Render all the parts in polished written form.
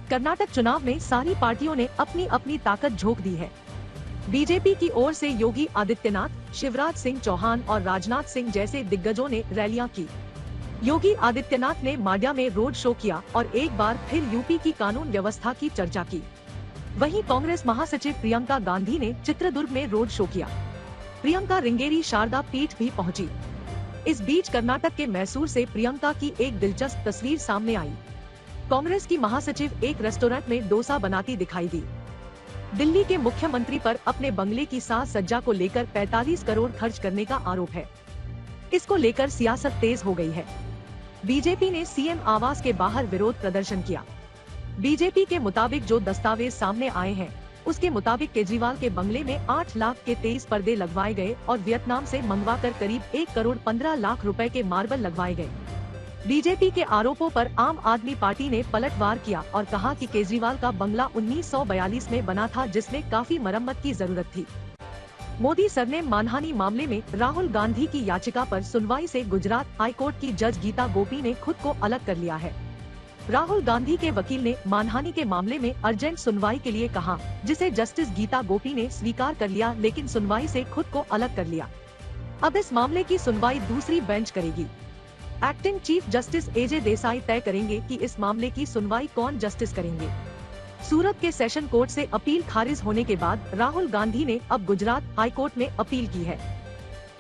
कर्नाटक चुनाव में सारी पार्टियों ने अपनी अपनी ताकत झोंक दी है। बीजेपी की ओर से योगी आदित्यनाथ, शिवराज सिंह चौहान और राजनाथ सिंह जैसे दिग्गजों ने रैलियां की। योगी आदित्यनाथ ने मांड्या में रोड शो किया और एक बार फिर यूपी की कानून व्यवस्था की चर्चा की। वहीं कांग्रेस महासचिव प्रियंका गांधी ने चित्रदुर्ग में रोड शो किया। प्रियंका रिंगेरी शारदा पीठ भी पहुंची। इस बीच कर्नाटक के मैसूर से प्रियंका की एक दिलचस्प तस्वीर सामने आई। कांग्रेस की महासचिव एक रेस्टोरेंट में डोसा बनाती दिखाई दी। दिल्ली के मुख्यमंत्री पर अपने बंगले की साज सज्जा को लेकर 45 करोड़ खर्च करने का आरोप है। इसको लेकर सियासत तेज हो गई है। बीजेपी ने सीएम आवास के बाहर विरोध प्रदर्शन किया। बीजेपी के मुताबिक जो दस्तावेज सामने आए हैं, उसके मुताबिक केजरीवाल के बंगले में 8 लाख के 23 पर्दे लगवाए गए और वियतनाम से मंगवाकर करीब 1 करोड़ 15 लाख रुपए के मार्बल लगवाए गए। बीजेपी के आरोपों पर आम आदमी पार्टी ने पलटवार किया और कहा कि केजरीवाल का बंगला 1942 में बना था, जिसमें काफी मरम्मत की जरूरत थी। मोदी सरनेम मानहानि मामले में राहुल गांधी की याचिका पर सुनवाई से गुजरात हाईकोर्ट की जज गीता गोपी ने खुद को अलग कर लिया है। राहुल गांधी के वकील ने मानहानि के मामले में अर्जेंट सुनवाई के लिए कहा, जिसे जस्टिस गीता गोपी ने स्वीकार कर लिया, लेकिन सुनवाई से खुद को अलग कर लिया। अब इस मामले की सुनवाई दूसरी बेंच करेगी। एक्टिंग चीफ जस्टिस एजे देसाई तय करेंगे कि इस मामले की सुनवाई कौन जस्टिस करेंगे। सूरत के सेशन कोर्ट से अपील खारिज होने के बाद राहुल गांधी ने अब गुजरात हाईकोर्ट में अपील की है।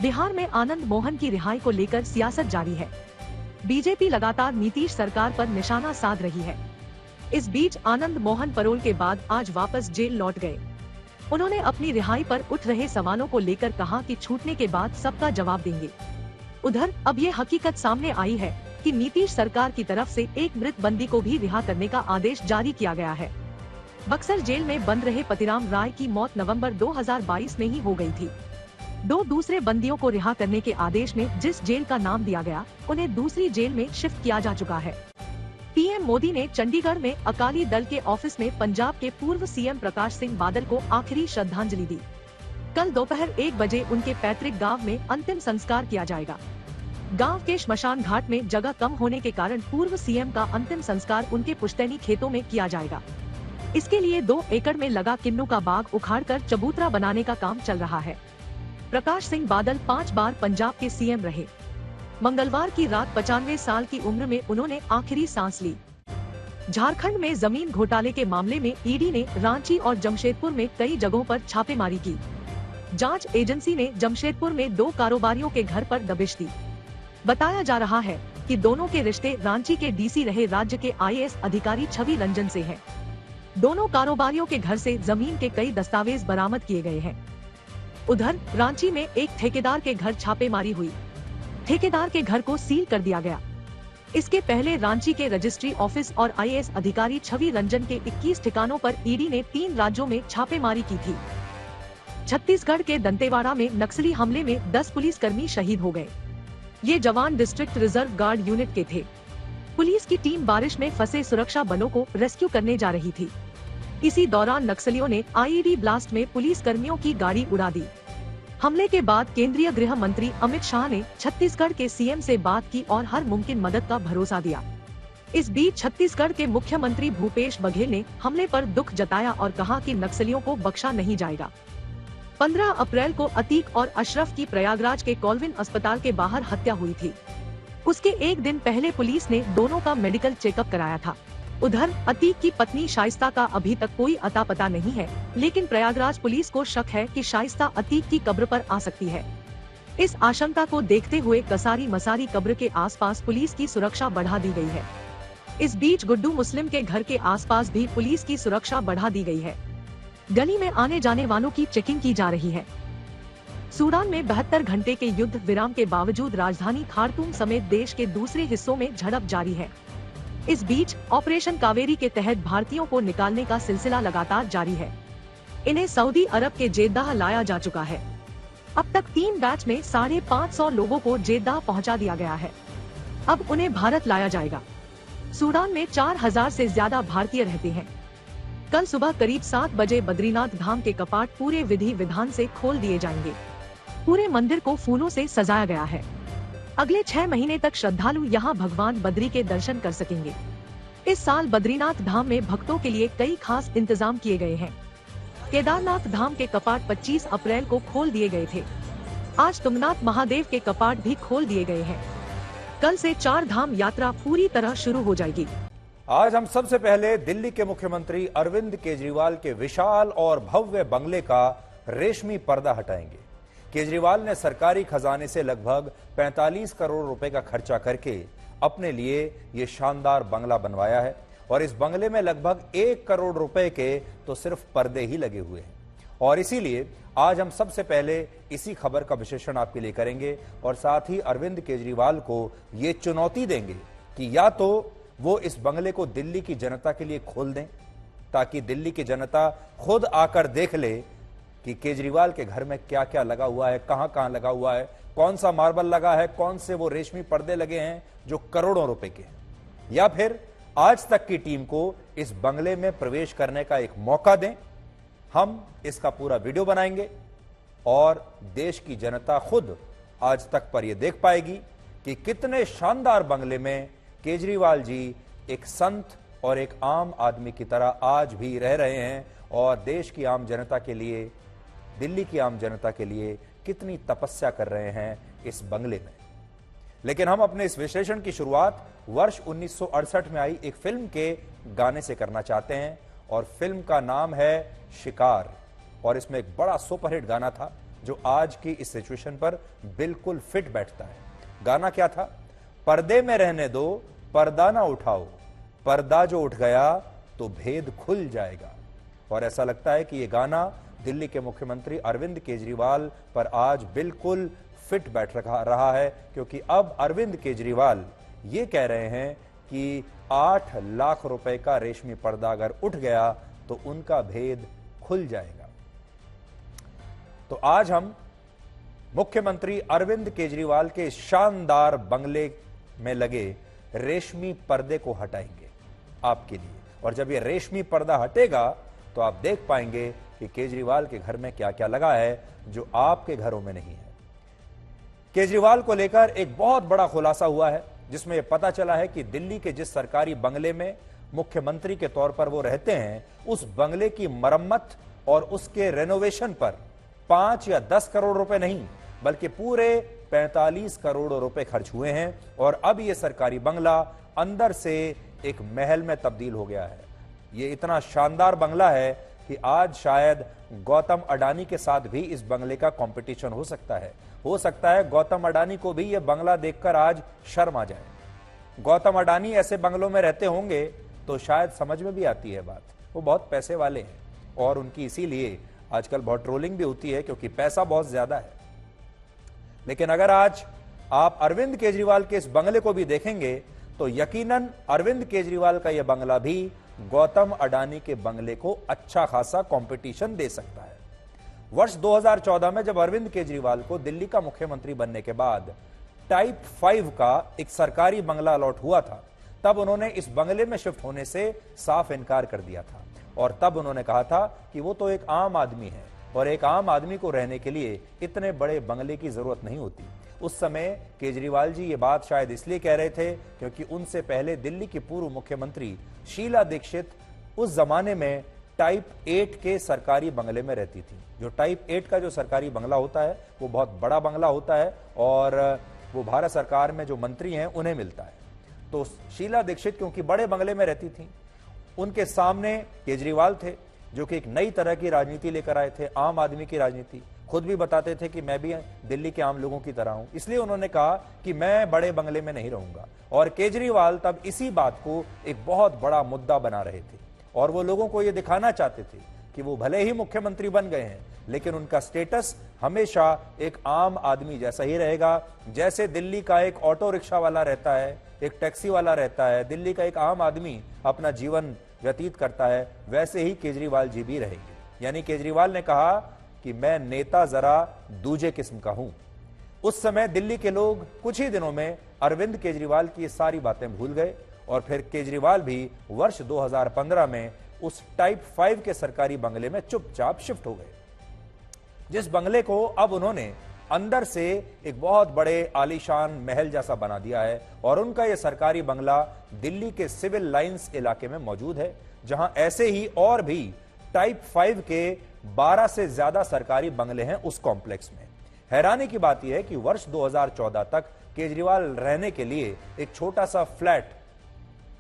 बिहार में आनंद मोहन की रिहाई को लेकर सियासत जारी है। बीजेपी लगातार नीतीश सरकार पर निशाना साध रही है। इस बीच आनंद मोहन पैरोल के बाद आज वापस जेल लौट गए। उन्होंने अपनी रिहाई पर उठ रहे सवालों को लेकर कहा कि छूटने के बाद सबका जवाब देंगे। उधर अब ये हकीकत सामने आई है कि नीतीश सरकार की तरफ से एक मृत बंदी को भी रिहा करने का आदेश जारी किया गया है। बक्सर जेल में बंद रहे पतिराम राय की मौत नवंबर 2022 में ही हो गई थी। 2 दूसरे बंदियों को रिहा करने के आदेश में जिस जेल का नाम दिया गया, उन्हें दूसरी जेल में शिफ्ट किया जा चुका है। पीएम मोदी ने चंडीगढ़ में अकाली दल के ऑफिस में पंजाब के पूर्व सीएम प्रकाश सिंह बादल को आखिरी श्रद्धांजलि दी। कल दोपहर 1 बजे उनके पैतृक गाँव में अंतिम संस्कार किया जाएगा। गांव के श्मशान घाट में जगह कम होने के कारण पूर्व सीएम का अंतिम संस्कार उनके पुश्तैनी खेतों में किया जाएगा। इसके लिए 2 एकड़ में लगा किन्नू का बाग उखाड़कर चबूतरा बनाने का काम चल रहा है। प्रकाश सिंह बादल 5 बार पंजाब के सीएम रहे। मंगलवार की रात 95 साल की उम्र में उन्होंने आखिरी सांस ली। झारखंड में जमीन घोटाले के मामले में ईडी ने रांची और जमशेदपुर में कई जगहों पर छापेमारी की। जांच एजेंसी ने जमशेदपुर में 2 कारोबारियों के घर पर दबिश दी। बताया जा रहा है कि दोनों के रिश्ते रांची के डीसी रहे राज्य के आईएएस अधिकारी छवि रंजन से हैं। दोनों कारोबारियों के घर से जमीन के कई दस्तावेज बरामद किए गए हैं। उधर रांची में एक ठेकेदार के घर छापेमारी हुई। ठेकेदार के घर को सील कर दिया गया। इसके पहले रांची के रजिस्ट्री ऑफिस और आईएएस अधिकारी छवि रंजन के 21 ठिकानों पर ईडी ने 3 राज्यों में छापेमारी की थी। छत्तीसगढ़ के दंतेवाड़ा में नक्सली हमले में 10 पुलिसकर्मी शहीद हो गए। ये जवान डिस्ट्रिक्ट रिजर्व गार्ड यूनिट के थे। पुलिस की टीम बारिश में फंसे सुरक्षा बलों को रेस्क्यू करने जा रही थी। इसी दौरान नक्सलियों ने आईईडी ब्लास्ट में पुलिस कर्मियों की गाड़ी उड़ा दी। हमले के बाद केंद्रीय गृह मंत्री अमित शाह ने छत्तीसगढ़ के सीएम से बात की और हर मुमकिन मदद का भरोसा दिया। इस बीच छत्तीसगढ़ के मुख्यमंत्री भूपेश बघेल ने हमले पर दुख जताया और कहा कि नक्सलियों को बख्शा नहीं जाएगा। 15 अप्रैल को अतीक और अशरफ की प्रयागराज के कॉल्विन अस्पताल के बाहर हत्या हुई थी। उसके एक दिन पहले पुलिस ने दोनों का मेडिकल चेकअप कराया था। उधर अतीक की पत्नी शाइस्ता का अभी तक कोई अता पता नहीं है, लेकिन प्रयागराज पुलिस को शक है कि शाइस्ता अतीक की कब्र पर आ सकती है। इस आशंका को देखते हुए कसारी मसारी कब्र के आसपास पुलिस की सुरक्षा बढ़ा दी गई है। इस बीच गुड्डू मुस्लिम के घर के आसपास भी पुलिस की सुरक्षा बढ़ा दी गई है। गली में आने जाने वालों की चेकिंग की जा रही है। सूडान में 72 घंटे के युद्ध विराम के बावजूद राजधानी खार्तूम समेत देश के दूसरे हिस्सों में झड़प जारी है। इस बीच ऑपरेशन कावेरी के तहत भारतीयों को निकालने का सिलसिला लगातार जारी है। इन्हें सऊदी अरब के जेद्दाह लाया जा चुका है। अब तक 3 बैच में 550 लोगों को जेद्दाह पहुंचा दिया गया है। अब उन्हें भारत लाया जाएगा। सूडान में 4000 से ज्यादा भारतीय रहते हैं। कल सुबह करीब 7 बजे बद्रीनाथ धाम के कपाट पूरे विधि विधान से खोल दिए जाएंगे। पूरे मंदिर को फूलों से सजाया गया है। अगले 6 महीने तक श्रद्धालु यहां भगवान बद्री के दर्शन कर सकेंगे। इस साल बद्रीनाथ धाम में भक्तों के लिए कई खास इंतजाम किए गए हैं। केदारनाथ धाम के कपाट 25 अप्रैल को खोल दिए गए थे। आज तुंगनाथ महादेव के कपाट भी खोल दिए गए हैं। कल से 4 धाम यात्रा पूरी तरह शुरू हो जाएगी। आज हम सबसे पहले दिल्ली के मुख्यमंत्री अरविंद केजरीवाल के विशाल और भव्य बंगले का रेशमी पर्दा हटाएंगे। केजरीवाल ने सरकारी खजाने से लगभग 45 करोड़ रुपए का खर्चा करके अपने लिए ये शानदार बंगला बनवाया है और इस बंगले में लगभग 1 करोड़ रुपए के तो सिर्फ पर्दे ही लगे हुए हैं। और इसीलिए आज हम सबसे पहले इसी खबर का विश्लेषण आपके लिए करेंगे और साथ ही अरविंद केजरीवाल को ये चुनौती देंगे कि या तो वो इस बंगले को दिल्ली की जनता के लिए खोल दें ताकि दिल्ली की जनता खुद आकर देख ले कि केजरीवाल के घर में क्या क्या लगा हुआ है, कहां कहां लगा हुआ है, कौन सा मार्बल लगा है, कौन से वो रेशमी पर्दे लगे हैं जो करोड़ों रुपए के हैं, या फिर आज तक की टीम को इस बंगले में प्रवेश करने का एक मौका दें। हम इसका पूरा वीडियो बनाएंगे और देश की जनता खुद आज तक पर यह देख पाएगी कि कितने शानदार बंगले में केजरीवाल जी एक संत और एक आम आदमी की तरह आज भी रह रहे हैं और देश की आम जनता के लिए, दिल्ली की आम जनता के लिए कितनी तपस्या कर रहे हैं इस बंगले में। लेकिन हम अपने इस विश्लेषण की शुरुआत वर्ष 1968 में आई एक फिल्म के गाने से करना चाहते हैं और फिल्म का नाम है शिकार और इसमें एक बड़ा सुपरहिट गाना था जो आज की इस सिचुएशन पर बिल्कुल फिट बैठता है। गाना क्या था? पर्दे में रहने दो, पर्दा ना उठाओ, पर्दा जो उठ गया तो भेद खुल जाएगा। और ऐसा लगता है कि यह गाना दिल्ली के मुख्यमंत्री अरविंद केजरीवाल पर आज बिल्कुल फिट बैठ रहा है क्योंकि अब अरविंद केजरीवाल ये कह रहे हैं कि 8 लाख रुपए का रेशमी पर्दा अगर उठ गया तो उनका भेद खुल जाएगा। तो आज हम मुख्यमंत्री अरविंद केजरीवाल के शानदार बंगले में लगे रेशमी पर्दे को हटाएंगे आपके लिए और जब यह रेशमी पर्दा हटेगा तो आप देख पाएंगे कि केजरीवाल के घर में क्या क्या लगा है जो आपके घरों में नहीं है। केजरीवाल को लेकर एक बहुत बड़ा खुलासा हुआ है जिसमें यह पता चला है कि दिल्ली के जिस सरकारी बंगले में मुख्यमंत्री के तौर पर वो रहते हैं उस बंगले की मरम्मत और उसके रेनोवेशन पर 5 या 10 करोड़ रुपए नहीं बल्कि पूरे 45 करोड़ रुपए खर्च हुए हैं और अब यह सरकारी बंगला अंदर से एक महल में तब्दील हो गया है। यह इतना शानदार बंगला है कि आज शायद गौतम अडानी के साथ भी इस बंगले का कंपटीशन हो सकता है। हो सकता है गौतम अडानी को भी यह बंगला देखकर आज शर्म आ जाए। गौतम अडानी ऐसे बंगलों में रहते होंगे तो शायद समझ में भी आती है बात। वो बहुत पैसे वाले हैं और उनकी इसीलिए आजकल बहुत ट्रोलिंग भी होती है क्योंकि पैसा बहुत ज्यादा है। लेकिन अगर आज आप अरविंद केजरीवाल के इस बंगले को भी देखेंगे तो यकीनन अरविंद केजरीवाल का यह बंगला भी गौतम अडानी के बंगले को अच्छा खासा कंपटीशन दे सकता है। वर्ष 2014 में जब अरविंद केजरीवाल को दिल्ली का मुख्यमंत्री बनने के बाद टाइप 5 का एक सरकारी बंगला अलॉट हुआ था तब उन्होंने इस बंगले में शिफ्ट होने से साफ इनकार कर दिया था और तब उन्होंने कहा था कि वो तो एक आम आदमी है और एक आम आदमी को रहने के लिए इतने बड़े बंगले की जरूरत नहीं होती। उस समय केजरीवाल जी ये बात शायद इसलिए कह रहे थे क्योंकि उनसे पहले दिल्ली की पूर्व मुख्यमंत्री शीला दीक्षित उस जमाने में टाइप 8 के सरकारी बंगले में रहती थी। जो टाइप 8 का जो सरकारी बंगला होता है वो बहुत बड़ा बंगला होता है और वो भारत सरकार में जो मंत्री हैं उन्हें मिलता है। तो शीला दीक्षित क्योंकि बड़े बंगले में रहती थी, उनके सामने केजरीवाल थे जो कि एक नई तरह की राजनीति लेकर आए थे, आम आदमी की राजनीति। खुद भी बताते थे कि मैं भी दिल्ली के आम लोगों की तरह हूं, इसलिए उन्होंने कहा कि मैं बड़े बंगले में नहीं रहूंगा। और केजरीवाल तब इसी बात को एक बहुत बड़ा मुद्दा बना रहे थे और वो लोगों को यह दिखाना चाहते थे कि वो भले ही मुख्यमंत्री बन गए हैं लेकिन उनका स्टेटस हमेशा एक आम आदमी जैसा ही रहेगा। जैसे दिल्ली का एक ऑटो रिक्शा वाला रहता है, एक टैक्सी वाला रहता है, दिल्ली का एक आम आदमी अपना जीवन व्यतीत करता है, वैसे ही केजरीवाल जी भी रहेंगे। यानी केजरीवाल ने कहा कि मैं नेता जरा दूजे किस्म का हूं। उस समय दिल्ली के लोग कुछ ही दिनों में अरविंद केजरीवाल की सारी बातें भूल गए और फिर केजरीवाल भी वर्ष 2015 में उस टाइप 5 के सरकारी बंगले में चुपचाप शिफ्ट हो गए, जिस बंगले को अब उन्होंने अंदर से एक बहुत बड़े आलीशान महल जैसा बना दिया है और उनका यह सरकारी बंगला दिल्ली के सिविल लाइंस इलाके में मौजूद है, जहां ऐसे ही और भी टाइप 5 के 12 से ज्यादा सरकारी बंगले हैं उस कॉम्प्लेक्स में। हैरानी की बात यह है कि वर्ष 2014 तक केजरीवाल रहने के लिए एक छोटा सा फ्लैट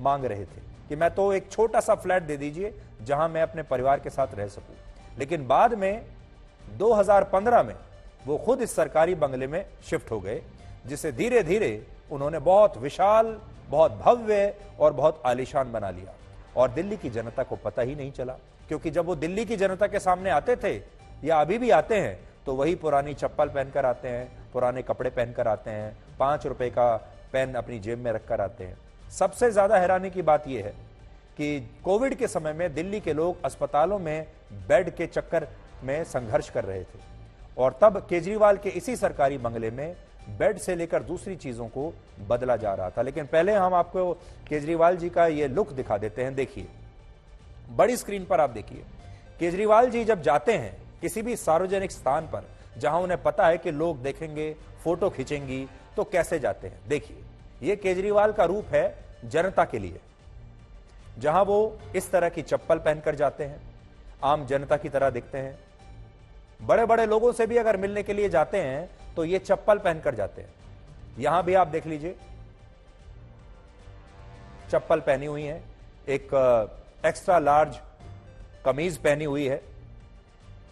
मांग रहे थे कि मैं तो एक छोटा सा फ्लैट दे दीजिए जहां मैं अपने परिवार के साथ रह सकूं, लेकिन बाद में 2015 में वो खुद इस सरकारी बंगले में शिफ्ट हो गए, जिसे धीरे धीरे उन्होंने बहुत विशाल, बहुत भव्य और बहुत आलीशान बना लिया और दिल्ली की जनता को पता ही नहीं चला, क्योंकि जब वो दिल्ली की जनता के सामने आते थे या अभी भी आते हैं तो वही पुरानी चप्पल पहनकर आते हैं, पुराने कपड़े पहनकर आते हैं, 5 रुपए का पेन अपनी जेब में रखकर आते हैं। सबसे ज्यादा हैरानी की बात यह है कि कोविड के समय में दिल्ली के लोग अस्पतालों में बेड के चक्कर में संघर्ष कर रहे थे और तब केजरीवाल के इसी सरकारी बंगले में बेड से लेकर दूसरी चीजों को बदला जा रहा था। लेकिन पहले हम आपको केजरीवाल जी का ये लुक दिखा देते हैं। देखिए, बड़ी स्क्रीन पर आप देखिए, केजरीवाल जी जब जाते हैं किसी भी सार्वजनिक स्थान पर जहां उन्हें पता है कि लोग देखेंगे, फोटो खींचेंगी, तो कैसे जाते हैं। देखिए, यह केजरीवाल का रूप है जनता के लिए, जहां वो इस तरह की चप्पल पहनकर जाते हैं, आम जनता की तरह दिखते हैं। बड़े बड़े लोगों से भी अगर मिलने के लिए जाते हैं तो ये चप्पल पहनकर जाते हैं। यहां भी आप देख लीजिए, चप्पल पहनी हुई है, एक एक्स्ट्रा लार्ज कमीज पहनी हुई है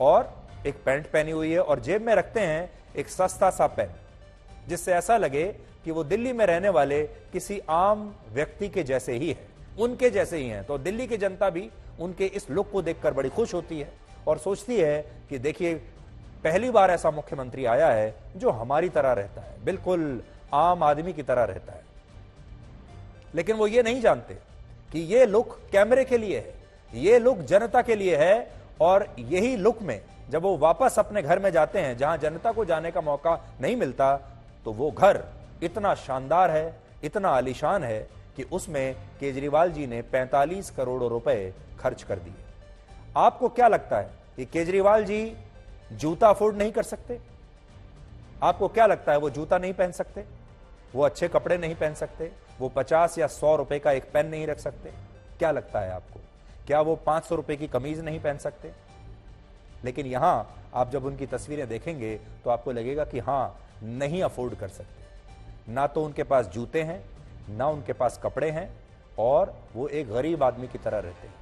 और एक पैंट पहनी हुई है और जेब में रखते हैं एक सस्ता सा पेन, जिससे ऐसा लगे कि वो दिल्ली में रहने वाले किसी आम व्यक्ति के जैसे ही है, उनके जैसे ही हैं। तो दिल्ली की जनता भी उनके इस लुक को देखकर बड़ी खुश होती है और सोचती है कि देखिए, पहली बार ऐसा मुख्यमंत्री आया है जो हमारी तरह रहता है, बिल्कुल आम आदमी की तरह रहता है। लेकिन वो ये नहीं जानते कि ये लुक कैमरे के लिए है, ये लुक जनता के लिए है और यही लुक में जब वो वापस अपने घर में जाते हैं जहां जनता को जाने का मौका नहीं मिलता, तो वो घर इतना शानदार है, इतना आलीशान है कि उसमें केजरीवाल जी ने 45 करोड़ रुपए खर्च कर दिए। आपको क्या लगता है कि केजरीवाल जी जूता अफोर्ड नहीं कर सकते? आपको क्या लगता है वो जूता नहीं पहन सकते, वो अच्छे कपड़े नहीं पहन सकते, वो 50 या 100 रुपए का एक पेन नहीं रख सकते? क्या लगता है आपको? क्या वो 500 रुपए की कमीज नहीं पहन सकते? लेकिन यहां आप जब उनकी तस्वीरें देखेंगे तो आपको लगेगा कि हां, नहीं अफोर्ड कर सकते। ना तो उनके पास जूते हैं, ना उनके पास कपड़े हैं और वो एक गरीब आदमी की तरह रहते हैं।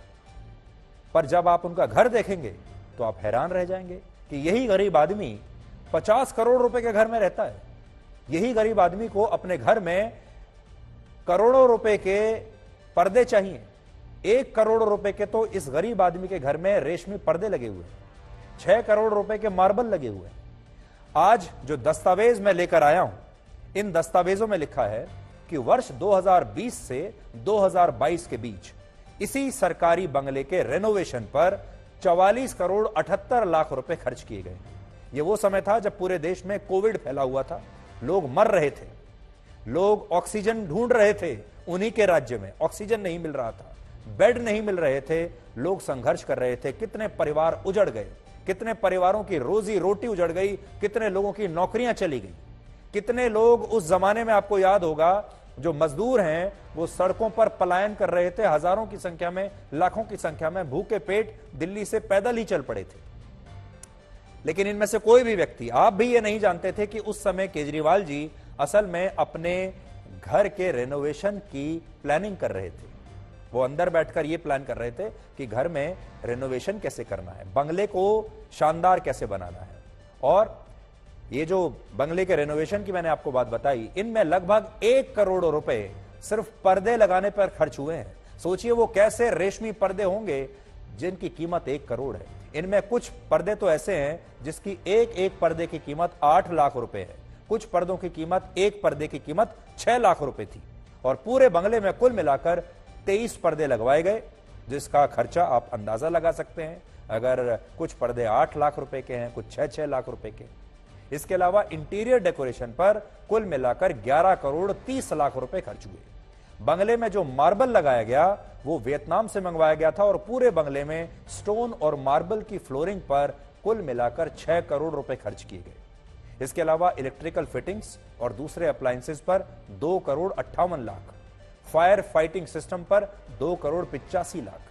पर जब आप उनका घर देखेंगे तो आप हैरान रह जाएंगे कि यही गरीब आदमी 50 करोड़ रुपए के घर में रहता है। यही गरीब आदमी को अपने घर में करोड़ों रुपए के पर्दे चाहिए। 1 करोड़ रुपए के तो इस गरीब आदमी के घर में रेशमी पर्दे लगे हुए हैं, 6 करोड़ रुपए के मार्बल लगे हुए हैं। आज जो दस्तावेज मैं लेकर आया हूं, इन दस्तावेजों में लिखा है कि वर्ष 2020 से 2022 के बीच इसी सरकारी बंगले के रेनोवेशन पर 44 करोड़ 78 लाख रुपए खर्च किए गए। यह वो समय था जब पूरे देश में कोविड फैला हुआ था, लोग मर रहे थे, लोग ऑक्सीजन ढूंढ रहे थे, उन्हीं के राज्य में ऑक्सीजन नहीं मिल रहा था, बेड नहीं मिल रहे थे, लोग संघर्ष कर रहे थे। कितने परिवार उजड़ गए, कितने परिवारों की रोजी रोटी उजड़ गई, कितने लोगों की नौकरियां चली गई, कितने लोग उस जमाने में, आपको याद होगा, जो मजदूर हैं वो सड़कों पर पलायन कर रहे थे, हजारों की संख्या में, लाखों की संख्या में भूखे पेट दिल्ली से पैदल ही चल पड़े थे। लेकिन इनमें से कोई भी व्यक्ति, आप भी ये नहीं जानते थे कि उस समय केजरीवाल जी असल में अपने घर के रेनोवेशन की प्लानिंग कर रहे थे। वो अंदर बैठकर ये प्लान कर रहे थे कि घर में रेनोवेशन कैसे करना है, बंगले को शानदार कैसे बनाना है। और ये जो बंगले के रेनोवेशन की मैंने आपको बात बताई, इनमें लगभग 1 करोड़ रुपए सिर्फ पर्दे लगाने पर खर्च हुए हैं। सोचिए वो कैसे रेशमी पर्दे होंगे जिनकी कीमत 1 करोड़ है। इनमें कुछ पर्दे तो ऐसे हैं जिसकी एक पर्दे की कीमत 8 लाख रुपए है, कुछ पर्दों की कीमत, एक पर्दे की कीमत 6 लाख रुपए थी और पूरे बंगले में कुल मिलाकर 23 पर्दे लगवाए गए, जिसका खर्चा आप अंदाजा लगा सकते हैं। अगर कुछ पर्दे 8 लाख रुपए के हैं, कुछ 6 लाख रुपए के। इसके अलावा इंटीरियर डेकोरेशन पर कुल मिलाकर 11 करोड़ 30 लाख रुपए खर्च हुए। बंगले में जो मार्बल लगाया गया वो वियतनाम से मंगवाया गया था और पूरे बंगले में स्टोन और मार्बल की फ्लोरिंग पर कुल मिलाकर 6 करोड़ रुपए खर्च किए गए। इसके अलावा इलेक्ट्रिकल फिटिंग्स और दूसरे अप्लायंसेस पर 2 crore 58 lakh, fire fighting system पर 2 करोड़ 85 लाख,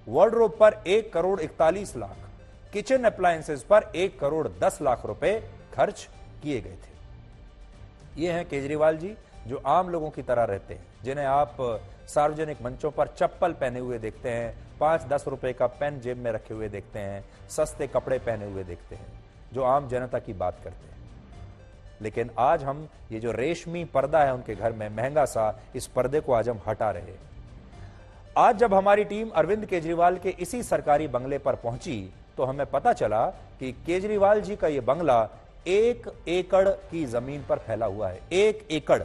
वार्डरोब पर 1 करोड़ 41 लाख, किचन अप्लायंसेस पर 1 करोड़ 10 लाख रुपए खर्च किए गए थे। ये हैं केजरीवाल जी, जो आम लोगों की तरह रहते हैं, जिन्हें आप सार्वजनिक मंचों पर चप्पल पहने हुए देखते हैं, 5-10 रुपए का पेन जेब में रखे हुए देखते हैं, सस्ते कपड़े पहने हुए देखते हैं, जो आम जनता की बात करते हैं। लेकिन आज हम ये जो रेशमी पर्दा है उनके घर में, महंगा सा, इस पर्दे को आज हम हटा रहे हैं। आज जब हमारी टीम अरविंद केजरीवाल के इसी सरकारी बंगले पर पहुंची तो हमें पता चला कि केजरीवाल जी का यह बंगला 1 एकड़ की जमीन पर फैला हुआ है, 1 एकड़।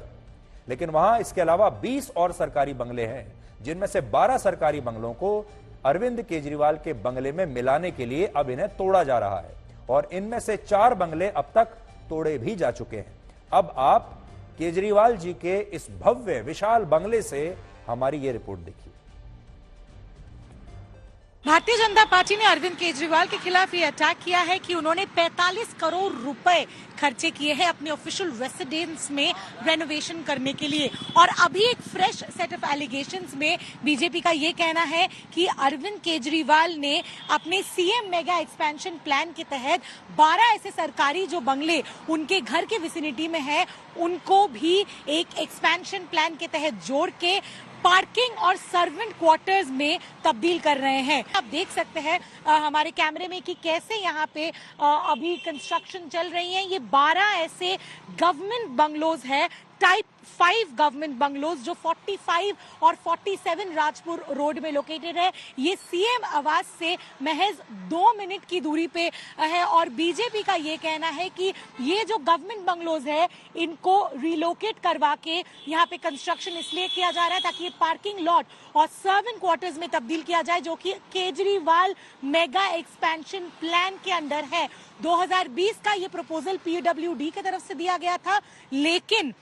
लेकिन वहां इसके अलावा 20 और सरकारी बंगले हैं, जिनमें से 12 सरकारी बंगलों को अरविंद केजरीवाल के बंगले में मिलाने के लिए अब इन्हें तोड़ा जा रहा है, और इनमें से 4 बंगले अब तक तोड़े भी जा चुके हैं। अब आप केजरीवाल जी के इस भव्य विशाल बंगले से हमारी ये रिपोर्ट देखिए। भारतीय जनता पार्टी ने अरविंद केजरीवाल के खिलाफ ये अटैक किया है कि उन्होंने 45 करोड़ रुपए खर्चे किए हैं अपने ऑफिशियल रेसिडेंस में रेनोवेशन करने के लिए। और अभी एक फ्रेश सेट ऑफ एलिगेशंस में बीजेपी का ये कहना है कि अरविंद केजरीवाल ने अपने सीएम मेगा एक्सपेंशन प्लान के तहत 12 ऐसे सरकारी जो बंगले उनके घर के विसिनिटी में है, उनको भी एक एक्सपेंशन प्लान के तहत जोड़ के पार्किंग और सर्वेंट क्वार्टर्स में तब्दील कर रहे हैं। आप देख सकते हैं हमारे कैमरे में कि कैसे यहाँ पे अभी कंस्ट्रक्शन चल रही है। ये 12 ऐसे गवर्नमेंट बंगलोज है, टाइप 5 गवर्नमेंट बंगलोज, जो 45 और 47 राजपुर रोड में लोकेटेड है। ये सीएम आवास से महज 2 मिनट की दूरी पे है। और बीजेपी का ये कहना है कि ये जो गवर्नमेंट बंगलोज है इनको रिलोकेट करवा के यहाँ पे कंस्ट्रक्शन इसलिए किया जा रहा है ताकि ये पार्किंग लॉट और सर्वेंट क्वार्टर्स में तब्दील किया जाए, जो कि केजरीवाल मेगा एक्सपेंशन प्लान के अंडर है। 2020 का ये प्रपोजल पीडब्ल्यूडी की तरफ से दिया गया था, लेकिन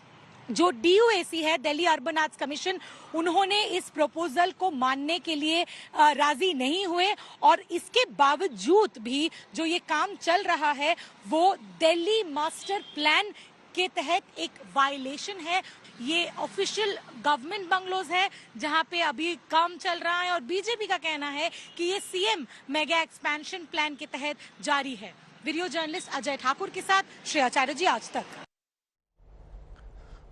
जो डीयूएसी है, दिल्ली अर्बन आर्ट्स कमीशन, उन्होंने इस प्रपोजल को मानने के लिए राजी नहीं हुए। और इसके बावजूद भी जो ये काम चल रहा है वो दिल्ली मास्टर प्लान के तहत एक वायलेशन है। ये ऑफिशियल गवर्नमेंट बंगलोज है जहां पे अभी काम चल रहा है, और बीजेपी का कहना है कि ये सीएम मेगा एक्सपेंशन प्लान के तहत जारी है। वीडियो जर्नलिस्ट अजय ठाकुर के साथ श्रेया चैटर्जी, आज तक।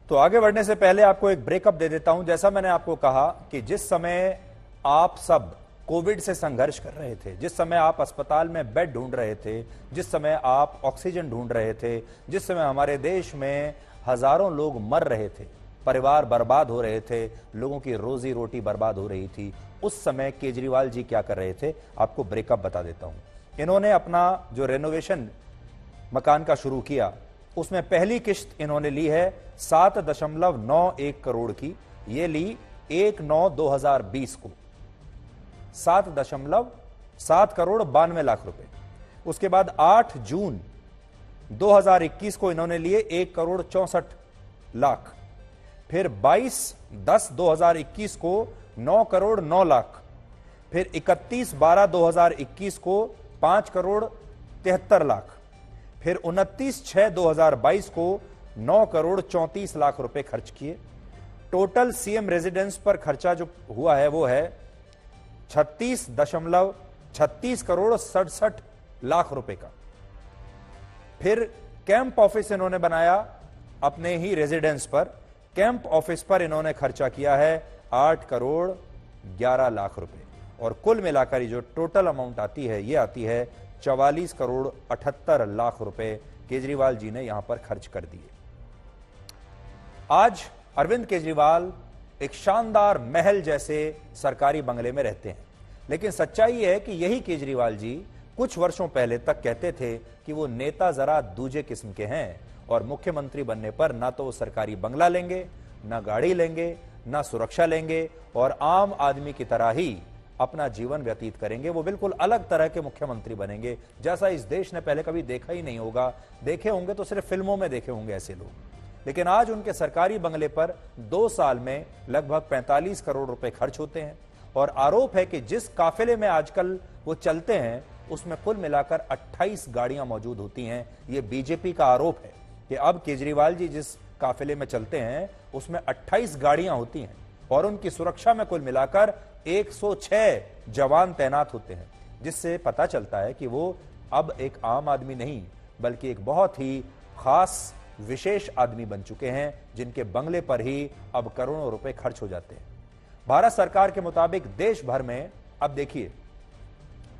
तो आगे बढ़ने से पहले आपको एक ब्रेकअप दे देता हूं। जैसा मैंने आपको कहा कि जिस समय आप सब कोविड से संघर्ष कर रहे थे, जिस समय आप अस्पताल में बेड ढूंढ रहे थे, जिस समय आप ऑक्सीजन ढूंढ रहे थे, जिस समय हमारे देश में हजारों लोग मर रहे थे, परिवार बर्बाद हो रहे थे, लोगों की रोजी रोटी बर्बाद हो रही थी, उस समय केजरीवाल जी क्या कर रहे थे, आपको ब्रेकअप बता देता हूं। इन्होंने अपना जो रेनोवेशन मकान का शुरू किया, उसमें पहली किश्त इन्होंने ली है 7.91 करोड़ की। ये ली 1/9/2020 को, 7.7 करोड़ 92 लाख रुपए। उसके बाद 8 जून 2021 को इन्होंने लिए 1 करोड़ 64 लाख। फिर 22/10/2021 को 9 करोड़ 9 लाख। फिर 31/12/2021 को 5 करोड़ 73 लाख। फिर 29/6/2022 को 9 करोड़ 34 लाख रुपए खर्च किए। टोटल सीएम रेजिडेंस पर खर्चा जो हुआ है वो है 36 करोड़ 67 लाख रुपए का। फिर कैंप ऑफिस इन्होंने बनाया अपने ही रेजिडेंस पर। कैंप ऑफिस पर इन्होंने खर्चा किया है 8 करोड़ 11 लाख रुपए। और कुल मिलाकर जो टोटल अमाउंट आती है, ये आती है 44 करोड़ 78 लाख रुपए केजरीवाल जी ने यहां पर खर्च कर दिए। आज अरविंद केजरीवाल एक शानदार महल जैसे सरकारी बंगले में रहते हैं, लेकिन सच्चाई है कि यही केजरीवाल जी कुछ वर्षों पहले तक कहते थे कि वो नेता जरा दूजे किस्म के हैं, और मुख्यमंत्री बनने पर ना तो वो सरकारी बंगला लेंगे, ना गाड़ी लेंगे, ना सुरक्षा लेंगे, और आम आदमी की तरह ही अपना जीवन व्यतीत करेंगे। वो बिल्कुल अलग तरह के मुख्यमंत्री बनेंगे, जैसा इस देश ने पहले कभी देखा ही नहीं होगा। देखे होंगे तो सिर्फ फिल्मों में देखे होंगे ऐसे लोग। लेकिन आज उनके सरकारी बंगले पर 2 साल में लगभग 45 करोड़ रुपए खर्च होते हैं, और आरोप है कि जिस काफिले में आजकल वो चलते हैं उसमें कुल मिलाकर 28 गाड़ियां मौजूद होती हैं। यह बीजेपी का आरोप है कि अब केजरीवाल जी जिस काफिले में चलते हैं उसमें 28 गाड़ियां होती हैं और उनकी सुरक्षा में कुल मिलाकर 106 जवान तैनात होते हैं, जिससे पता चलता है कि वो अब एक आम आदमी नहीं बल्कि एक बहुत ही खास विशेष आदमी बन चुके हैं, जिनके बंगले पर ही अब करोड़ों रुपए खर्च हो जाते हैं। भारत सरकार के मुताबिक देश भर में, अब देखिए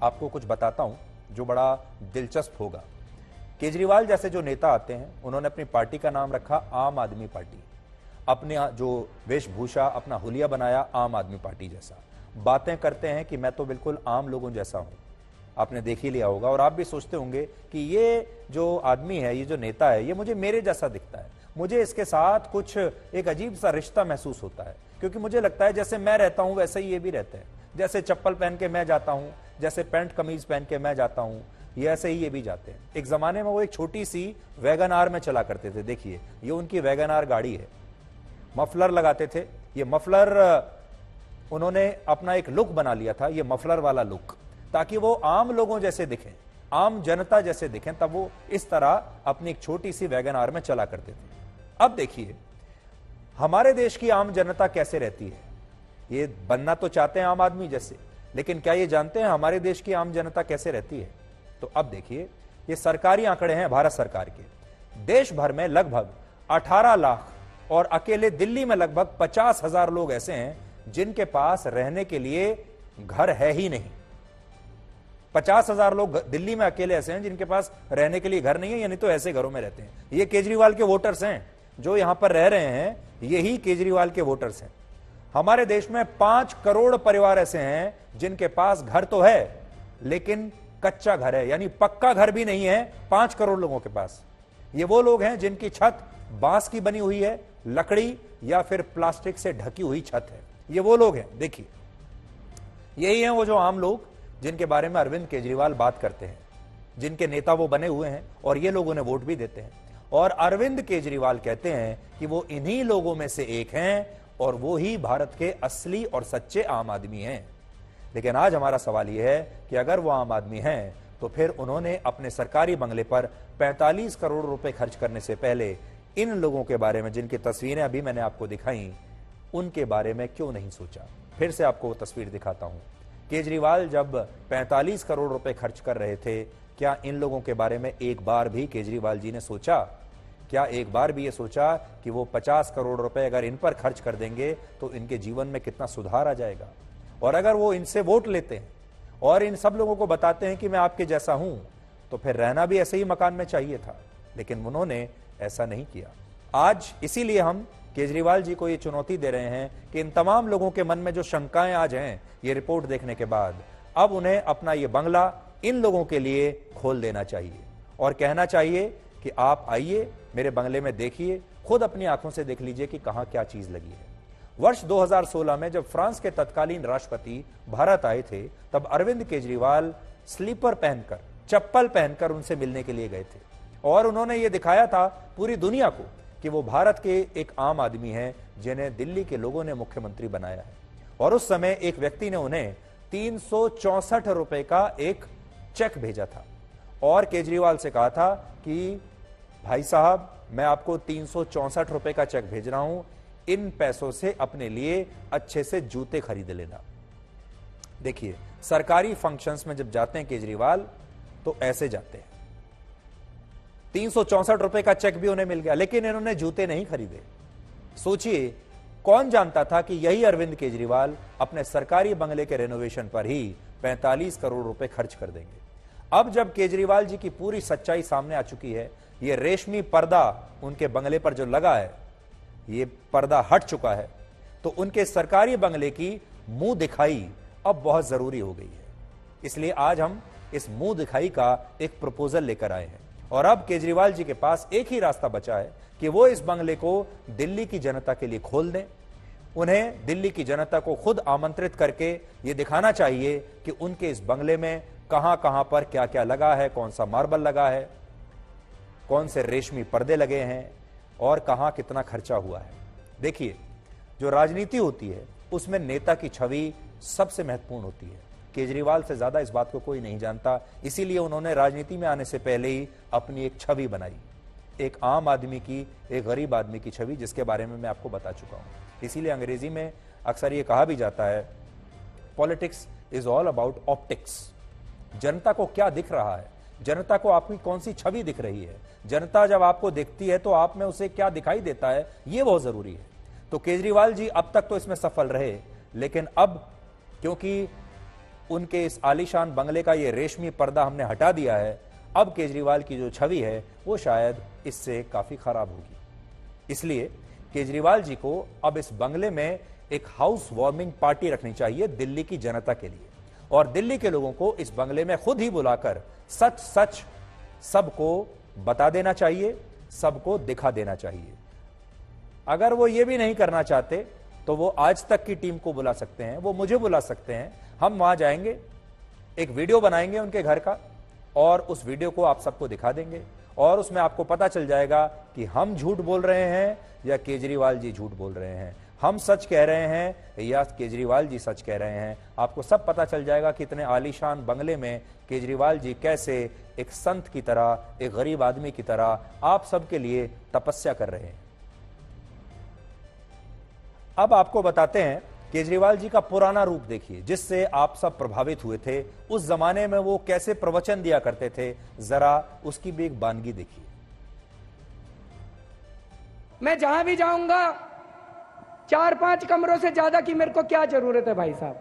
आपको कुछ बताता हूं जो बड़ा दिलचस्प होगा। केजरीवाल जैसे जो नेता आते हैं उन्होंने अपनी पार्टी का नाम रखा आम आदमी पार्टी, अपने जो वेशभूषा अपना हुलिया बनाया आम आदमी पार्टी जैसा, बातें करते हैं कि मैं तो बिल्कुल आम लोगों जैसा हूं। आपने देख ही लिया होगा और आप भी सोचते होंगे कि ये जो आदमी है, ये जो नेता है, ये मुझे मेरे जैसा दिखता है, मुझे इसके साथ कुछ एक अजीब सा रिश्ता महसूस होता है, क्योंकि मुझे लगता है जैसे मैं रहता हूं वैसे ही ये भी रहते हैं। जैसे चप्पल पहन के मैं जाता हूं, जैसे पैंट कमीज पहन के मैं जाता हूं, ये ऐसे ही ये भी जाते हैं। एक जमाने में वो एक छोटी सी वैगन आर में चला करते थे। देखिए ये उनकी वैगन आर गाड़ी है, मफलर लगाते थे। ये मफलर उन्होंने अपना एक लुक बना लिया था, ये मफलर वाला लुक, ताकि वो आम लोगों जैसे दिखें, आम जनता जैसे दिखें, तब वो इस तरह अपनी एक छोटी सी वैगन आर में चला करते थे। अब देखिए हमारे देश की आम जनता कैसे रहती है। ये बनना तो चाहते हैं आम आदमी जैसे, लेकिन क्या ये जानते हैं हमारे देश की आम जनता कैसे रहती है? तो अब देखिए ये सरकारी आंकड़े हैं भारत सरकार के। देश भर में लगभग 18 लाख और अकेले दिल्ली में लगभग 50,000 लोग ऐसे हैं जिनके पास रहने के लिए घर है ही नहीं। 50,000 लोग दिल्ली में अकेले ऐसे हैं जिनके पास रहने के लिए घर नहीं है, यानी तो ऐसे घरों में रहते हैं। ये केजरीवाल के वोटर्स हैं जो यहां पर रह रहे हैं, यही केजरीवाल के वोटर्स हैं। हमारे देश में 5 करोड़ परिवार ऐसे हैं जिनके पास घर तो है लेकिन कच्चा घर है, यानी पक्का घर भी नहीं है 5 करोड़ लोगों के पास। ये वो लोग हैं जिनकी छत बांस की बनी हुई है, लकड़ी या फिर प्लास्टिक से ढकी हुई छत है। ये वो लोग हैं। देखिए यही हैं वो जो आम लोग जिनके बारे में अरविंद केजरीवाल बात करते हैं, जिनके नेता वो बने हुए हैं और ये लोग उन्हें वोट भी देते हैं। और अरविंद केजरीवाल कहते हैं कि वो इन्हीं लोगों में से एक हैं और वो ही भारत के असली और सच्चे आम आदमी हैं। लेकिन आज हमारा सवाल यह है कि अगर वो आम आदमी हैं तो फिर उन्होंने अपने सरकारी बंगले पर 45 करोड़ रुपए खर्च करने से पहले इन लोगों के बारे में, जिनकी तस्वीरें अभी मैंने आपको दिखाई, उनके बारे में क्यों नहीं सोचा? फिर से आपको वो तस्वीर दिखाता हूं। केजरीवाल जब 45 करोड़ रुपए खर्च कर रहे थे, क्या इन लोगों के बारे में एक बार भी केजरीवाल जी ने सोचा? क्या एक बार भी ये सोचा कि वो 50 करोड़ रुपए अगर इन पर खर्च कर देंगे तो इनके जीवन में कितना सुधार आ जाएगा? और अगर वो इनसे वोट लेते हैं और इन सब लोगों को बताते हैं कि मैं आपके जैसा हूं, तो फिर रहना भी ऐसे ही मकान में चाहिए था। लेकिन उन्होंने ऐसा नहीं किया। आज इसीलिए हम केजरीवाल जी को ये चुनौती दे रहे हैं कि इन तमाम लोगों के मन में जो शंकाएं आज हैं ये रिपोर्ट देखने के बाद, अब उन्हें अपना ये बंगला इन लोगों के लिए खोल देना चाहिए और कहना चाहिए कि आप आइए मेरे बंगले में, देखिए, खुद अपनी आंखों से देख लीजिए कि कहां क्या चीज लगी है। वर्ष 2016 में जब फ्रांस के तत्कालीन राष्ट्रपति भारत आए थे, तब अरविंद केजरीवाल स्लीपर पहनकर, चप्पल पहनकर उनसे मिलने के लिए गए थे और उन्होंने ये दिखाया था पूरी दुनिया को कि वो भारत के एक आम आदमी हैं जिन्हें दिल्ली के लोगों ने मुख्यमंत्री बनाया है। और उस समय एक व्यक्ति ने उन्हें 364 रुपए का एक चेक भेजा था और केजरीवाल से कहा था कि भाई साहब, मैं आपको 364 रुपए का चेक भेज रहा हूं, इन पैसों से अपने लिए अच्छे से जूते खरीद लेना। देखिए सरकारी फंक्शंस में जब जाते हैं केजरीवाल तो ऐसे जाते हैं। 364 रुपए का चेक भी उन्हें मिल गया, लेकिन इन्होंने जूते नहीं खरीदे। सोचिए कौन जानता था कि यही अरविंद केजरीवाल अपने सरकारी बंगले के रेनोवेशन पर ही 45 करोड़ रुपए खर्च कर देंगे। अब जब केजरीवाल जी की पूरी सच्चाई सामने आ चुकी है, ये रेशमी पर्दा उनके बंगले पर जो लगा है, ये पर्दा हट चुका है, तो उनके सरकारी बंगले की मुंह दिखाई अब बहुत जरूरी हो गई है। इसलिए आज हम इस मुंह दिखाई का एक प्रपोजल लेकर आए हैं और अब केजरीवाल जी के पास एक ही रास्ता बचा है कि वो इस बंगले को दिल्ली की जनता के लिए खोल दें। उन्हें दिल्ली की जनता को खुद आमंत्रित करके ये दिखाना चाहिए कि उनके इस बंगले में कहां कहां पर क्या क्या लगा है, कौन सा मार्बल लगा है, कौन से रेशमी पर्दे लगे हैं और कहां कितना खर्चा हुआ है। देखिए जो राजनीति होती है उसमें नेता की छवि सबसे महत्वपूर्ण होती है केजरीवाल से ज्यादा इस बात को कोई नहीं जानता, इसीलिए उन्होंने राजनीति में आने से पहले ही अपनी एक छवि बनाई, एक आम आदमी की, एक गरीब आदमी की छवि, जिसके बारे में मैं आपको बता चुका हूं। इसीलिए अंग्रेजी में अक्सर ये कहा भी जाता है, politics is all about optics. जनता को क्या दिख रहा है, जनता को आपकी कौन सी छवि दिख रही है, जनता जब आपको देखती है तो आप में उसे क्या दिखाई देता है, यह बहुत जरूरी है। तो केजरीवाल जी अब तक तो इसमें सफल रहे, लेकिन अब क्योंकि उनके इस आलीशान बंगले का ये रेशमी पर्दा हमने हटा दिया है, अब केजरीवाल की जो छवि है वो शायद इससे काफी खराब होगी। इसलिए केजरीवाल जी को अब इस बंगले में एक हाउस वार्मिंग पार्टी रखनी चाहिए दिल्ली की जनता के लिए, और दिल्ली के लोगों को इस बंगले में खुद ही बुलाकर सच सच सबको बता देना चाहिए, सबको दिखा देना चाहिए। अगर वो ये भी नहीं करना चाहते तो वो आज तक की टीम को बुला सकते हैं, वो मुझे बुला सकते हैं, हम वहां जाएंगे, एक वीडियो बनाएंगे उनके घर का और उस वीडियो को आप सबको दिखा देंगे और उसमें आपको पता चल जाएगा कि हम झूठ बोल रहे हैं या केजरीवाल जी झूठ बोल रहे हैं, हम सच कह रहे हैं या केजरीवाल जी सच कह रहे हैं। आपको सब पता चल जाएगा कि इतने आलीशान बंगले में केजरीवाल जी कैसे एक संत की तरह, एक गरीब आदमी की तरह आप सबके लिए तपस्या कर रहे हैं। अब आपको बताते हैं केजरीवाल जी का पुराना रूप देखिए, जिससे आप सब प्रभावित हुए थे। उस जमाने में वो कैसे प्रवचन दिया करते थे, जरा उसकी भी एक बानगी देखिए। मैं जहां भी जाऊंगा 4-5 कमरों से ज्यादा की मेरे को क्या जरूरत है भाई साहब,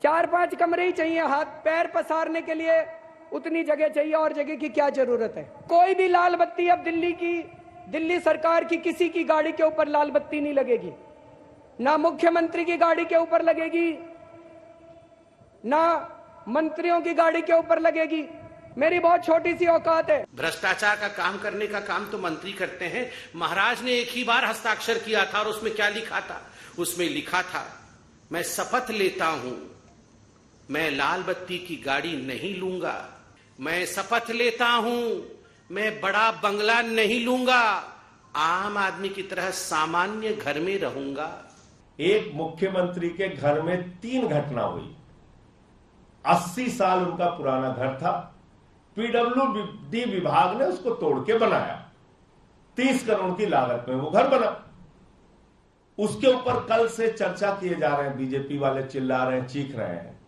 4-5 कमरे ही चाहिए, हाथ पैर पसारने के लिए उतनी जगह चाहिए, और जगह की क्या जरूरत है। कोई भी लाल बत्ती अब दिल्ली सरकार की किसी की गाड़ी के ऊपर लाल बत्ती नहीं लगेगी, ना मुख्यमंत्री की गाड़ी के ऊपर लगेगी, ना मंत्रियों की गाड़ी के ऊपर लगेगी। मेरी बहुत छोटी सी औकात है। भ्रष्टाचार का काम करने का काम तो मंत्री करते हैं। महाराज ने एक ही बार हस्ताक्षर किया था और उसमें क्या लिखा था? उसमें लिखा था, मैं शपथ लेता हूं मैं लाल बत्ती की गाड़ी नहीं लूंगा, मैं शपथ लेता हूं मैं बड़ा बंगला नहीं लूंगा, आम आदमी की तरह सामान्य घर में रहूंगा। एक मुख्यमंत्री के घर में 3 घटना हुई। 80 साल उनका पुराना घर था, पीडब्ल्यूडी विभाग ने उसको तोड़ के बनाया, 30 करोड़ की लागत में वो घर बना। उसके ऊपर कल से चर्चा किए जा रहे हैं, बीजेपी वाले चिल्ला रहे हैं, चीख रहे हैं।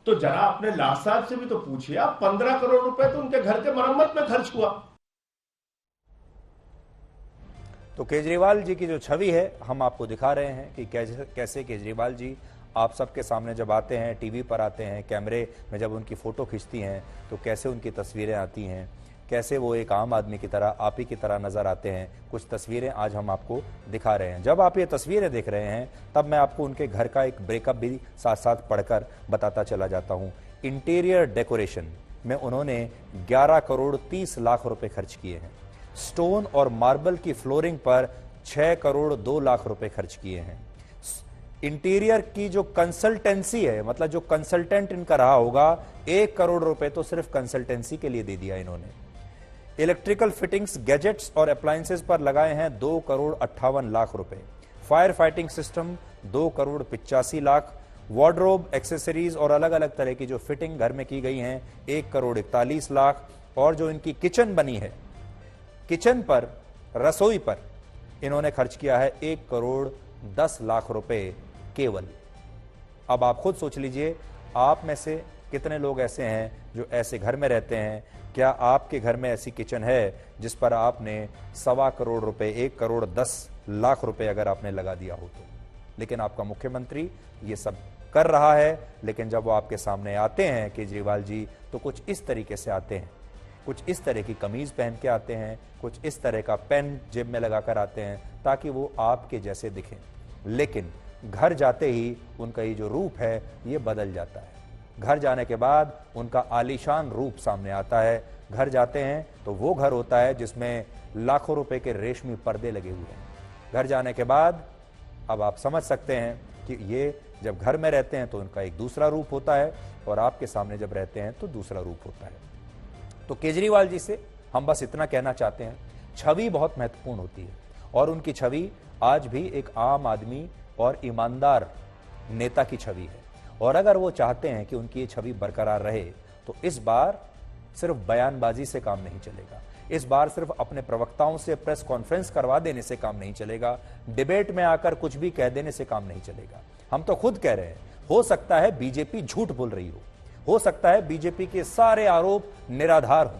तो जरा अपने लाट साहब से भी तो पूछिए, आप 15 करोड़ रुपए तो उनके घर के मरम्मत में खर्च हुआ। तो केजरीवाल जी की जो छवि है हम आपको दिखा रहे हैं कि कैसे केजरीवाल जी आप सबके सामने जब आते हैं, टीवी पर आते हैं, कैमरे में जब उनकी फोटो खींचती हैं तो कैसे उनकी तस्वीरें आती हैं, कैसे वो एक आम आदमी की तरह, आप ही की तरह नजर आते हैं। कुछ तस्वीरें आज हम आपको दिखा रहे हैं। जब आप ये तस्वीरें देख रहे हैं तब मैं आपको उनके घर का एक ब्रेकअप भी साथ साथ पढ़कर बताता चला जाता हूँ। इंटीरियर डेकोरेशन में उन्होंने 11 करोड़ 30 लाख रुपए खर्च किए हैं। स्टोन और मार्बल की फ्लोरिंग पर 6 करोड़ 2 लाख रुपए खर्च किए हैं। इंटीरियर की जो कंसल्टेंसी है, मतलब जो कंसल्टेंट इनका रहा होगा, 1 करोड़ रुपए तो सिर्फ कंसल्टेंसी के लिए दे दिया इन्होंने। इलेक्ट्रिकल फिटिंग्स, गैजेट्स और अप्लायंसेस पर लगाए हैं 2 करोड़ 58 लाख रुपए। Fire fighting system 2 crore 85 lakh. Wardrobe, accessories और अलग अलग तरह की जो फिटिंग घर में की गई हैं 1 करोड़ 41 लाख। और जो इनकी किचन बनी है, किचन पर, रसोई पर इन्होंने खर्च किया है 1 करोड़ 10 लाख रुपए केवल। अब आप खुद सोच लीजिए, आप में से कितने लोग ऐसे हैं जो ऐसे घर में रहते हैं? क्या आपके घर में ऐसी किचन है जिस पर आपने 1.25 करोड़ रुपए, 1 करोड़ 10 लाख रुपए अगर आपने लगा दिया हो तो? लेकिन आपका मुख्यमंत्री ये सब कर रहा है, लेकिन जब वो आपके सामने आते हैं केजरीवाल जी, तो कुछ इस तरीके से आते हैं, कुछ इस तरह की कमीज पहन के आते हैं, कुछ इस तरह का पेन जेब में लगाकर आते हैं ताकि वो आपके जैसे दिखें। लेकिन घर जाते ही उनका ये जो रूप है ये बदल जाता है। घर जाने के बाद उनका आलीशान रूप सामने आता है। घर जाते हैं तो वो घर होता है जिसमें लाखों रुपए के रेशमी पर्दे लगे हुए हैं। घर जाने के बाद अब आप समझ सकते हैं कि ये जब घर में रहते हैं तो उनका एक दूसरा रूप होता है और आपके सामने जब रहते हैं तो दूसरा रूप होता है। तो केजरीवाल जी से हम बस इतना कहना चाहते हैं, छवि बहुत महत्वपूर्ण होती है और उनकी छवि आज भी एक आम आदमी और ईमानदार नेता की छवि है। और अगर वो चाहते हैं कि उनकी ये छवि बरकरार रहे तो इस बार सिर्फ बयानबाजी से काम नहीं चलेगा, इस बार सिर्फ अपने प्रवक्ताओं से प्रेस कॉन्फ्रेंस करवा देने से काम नहीं चलेगा, डिबेट में आकर कुछ भी कह देने से काम नहीं चलेगा। हम तो खुद कह रहे हैं, हो सकता है बीजेपी झूठ बोल रही हो सकता है बीजेपी के सारे आरोप निराधार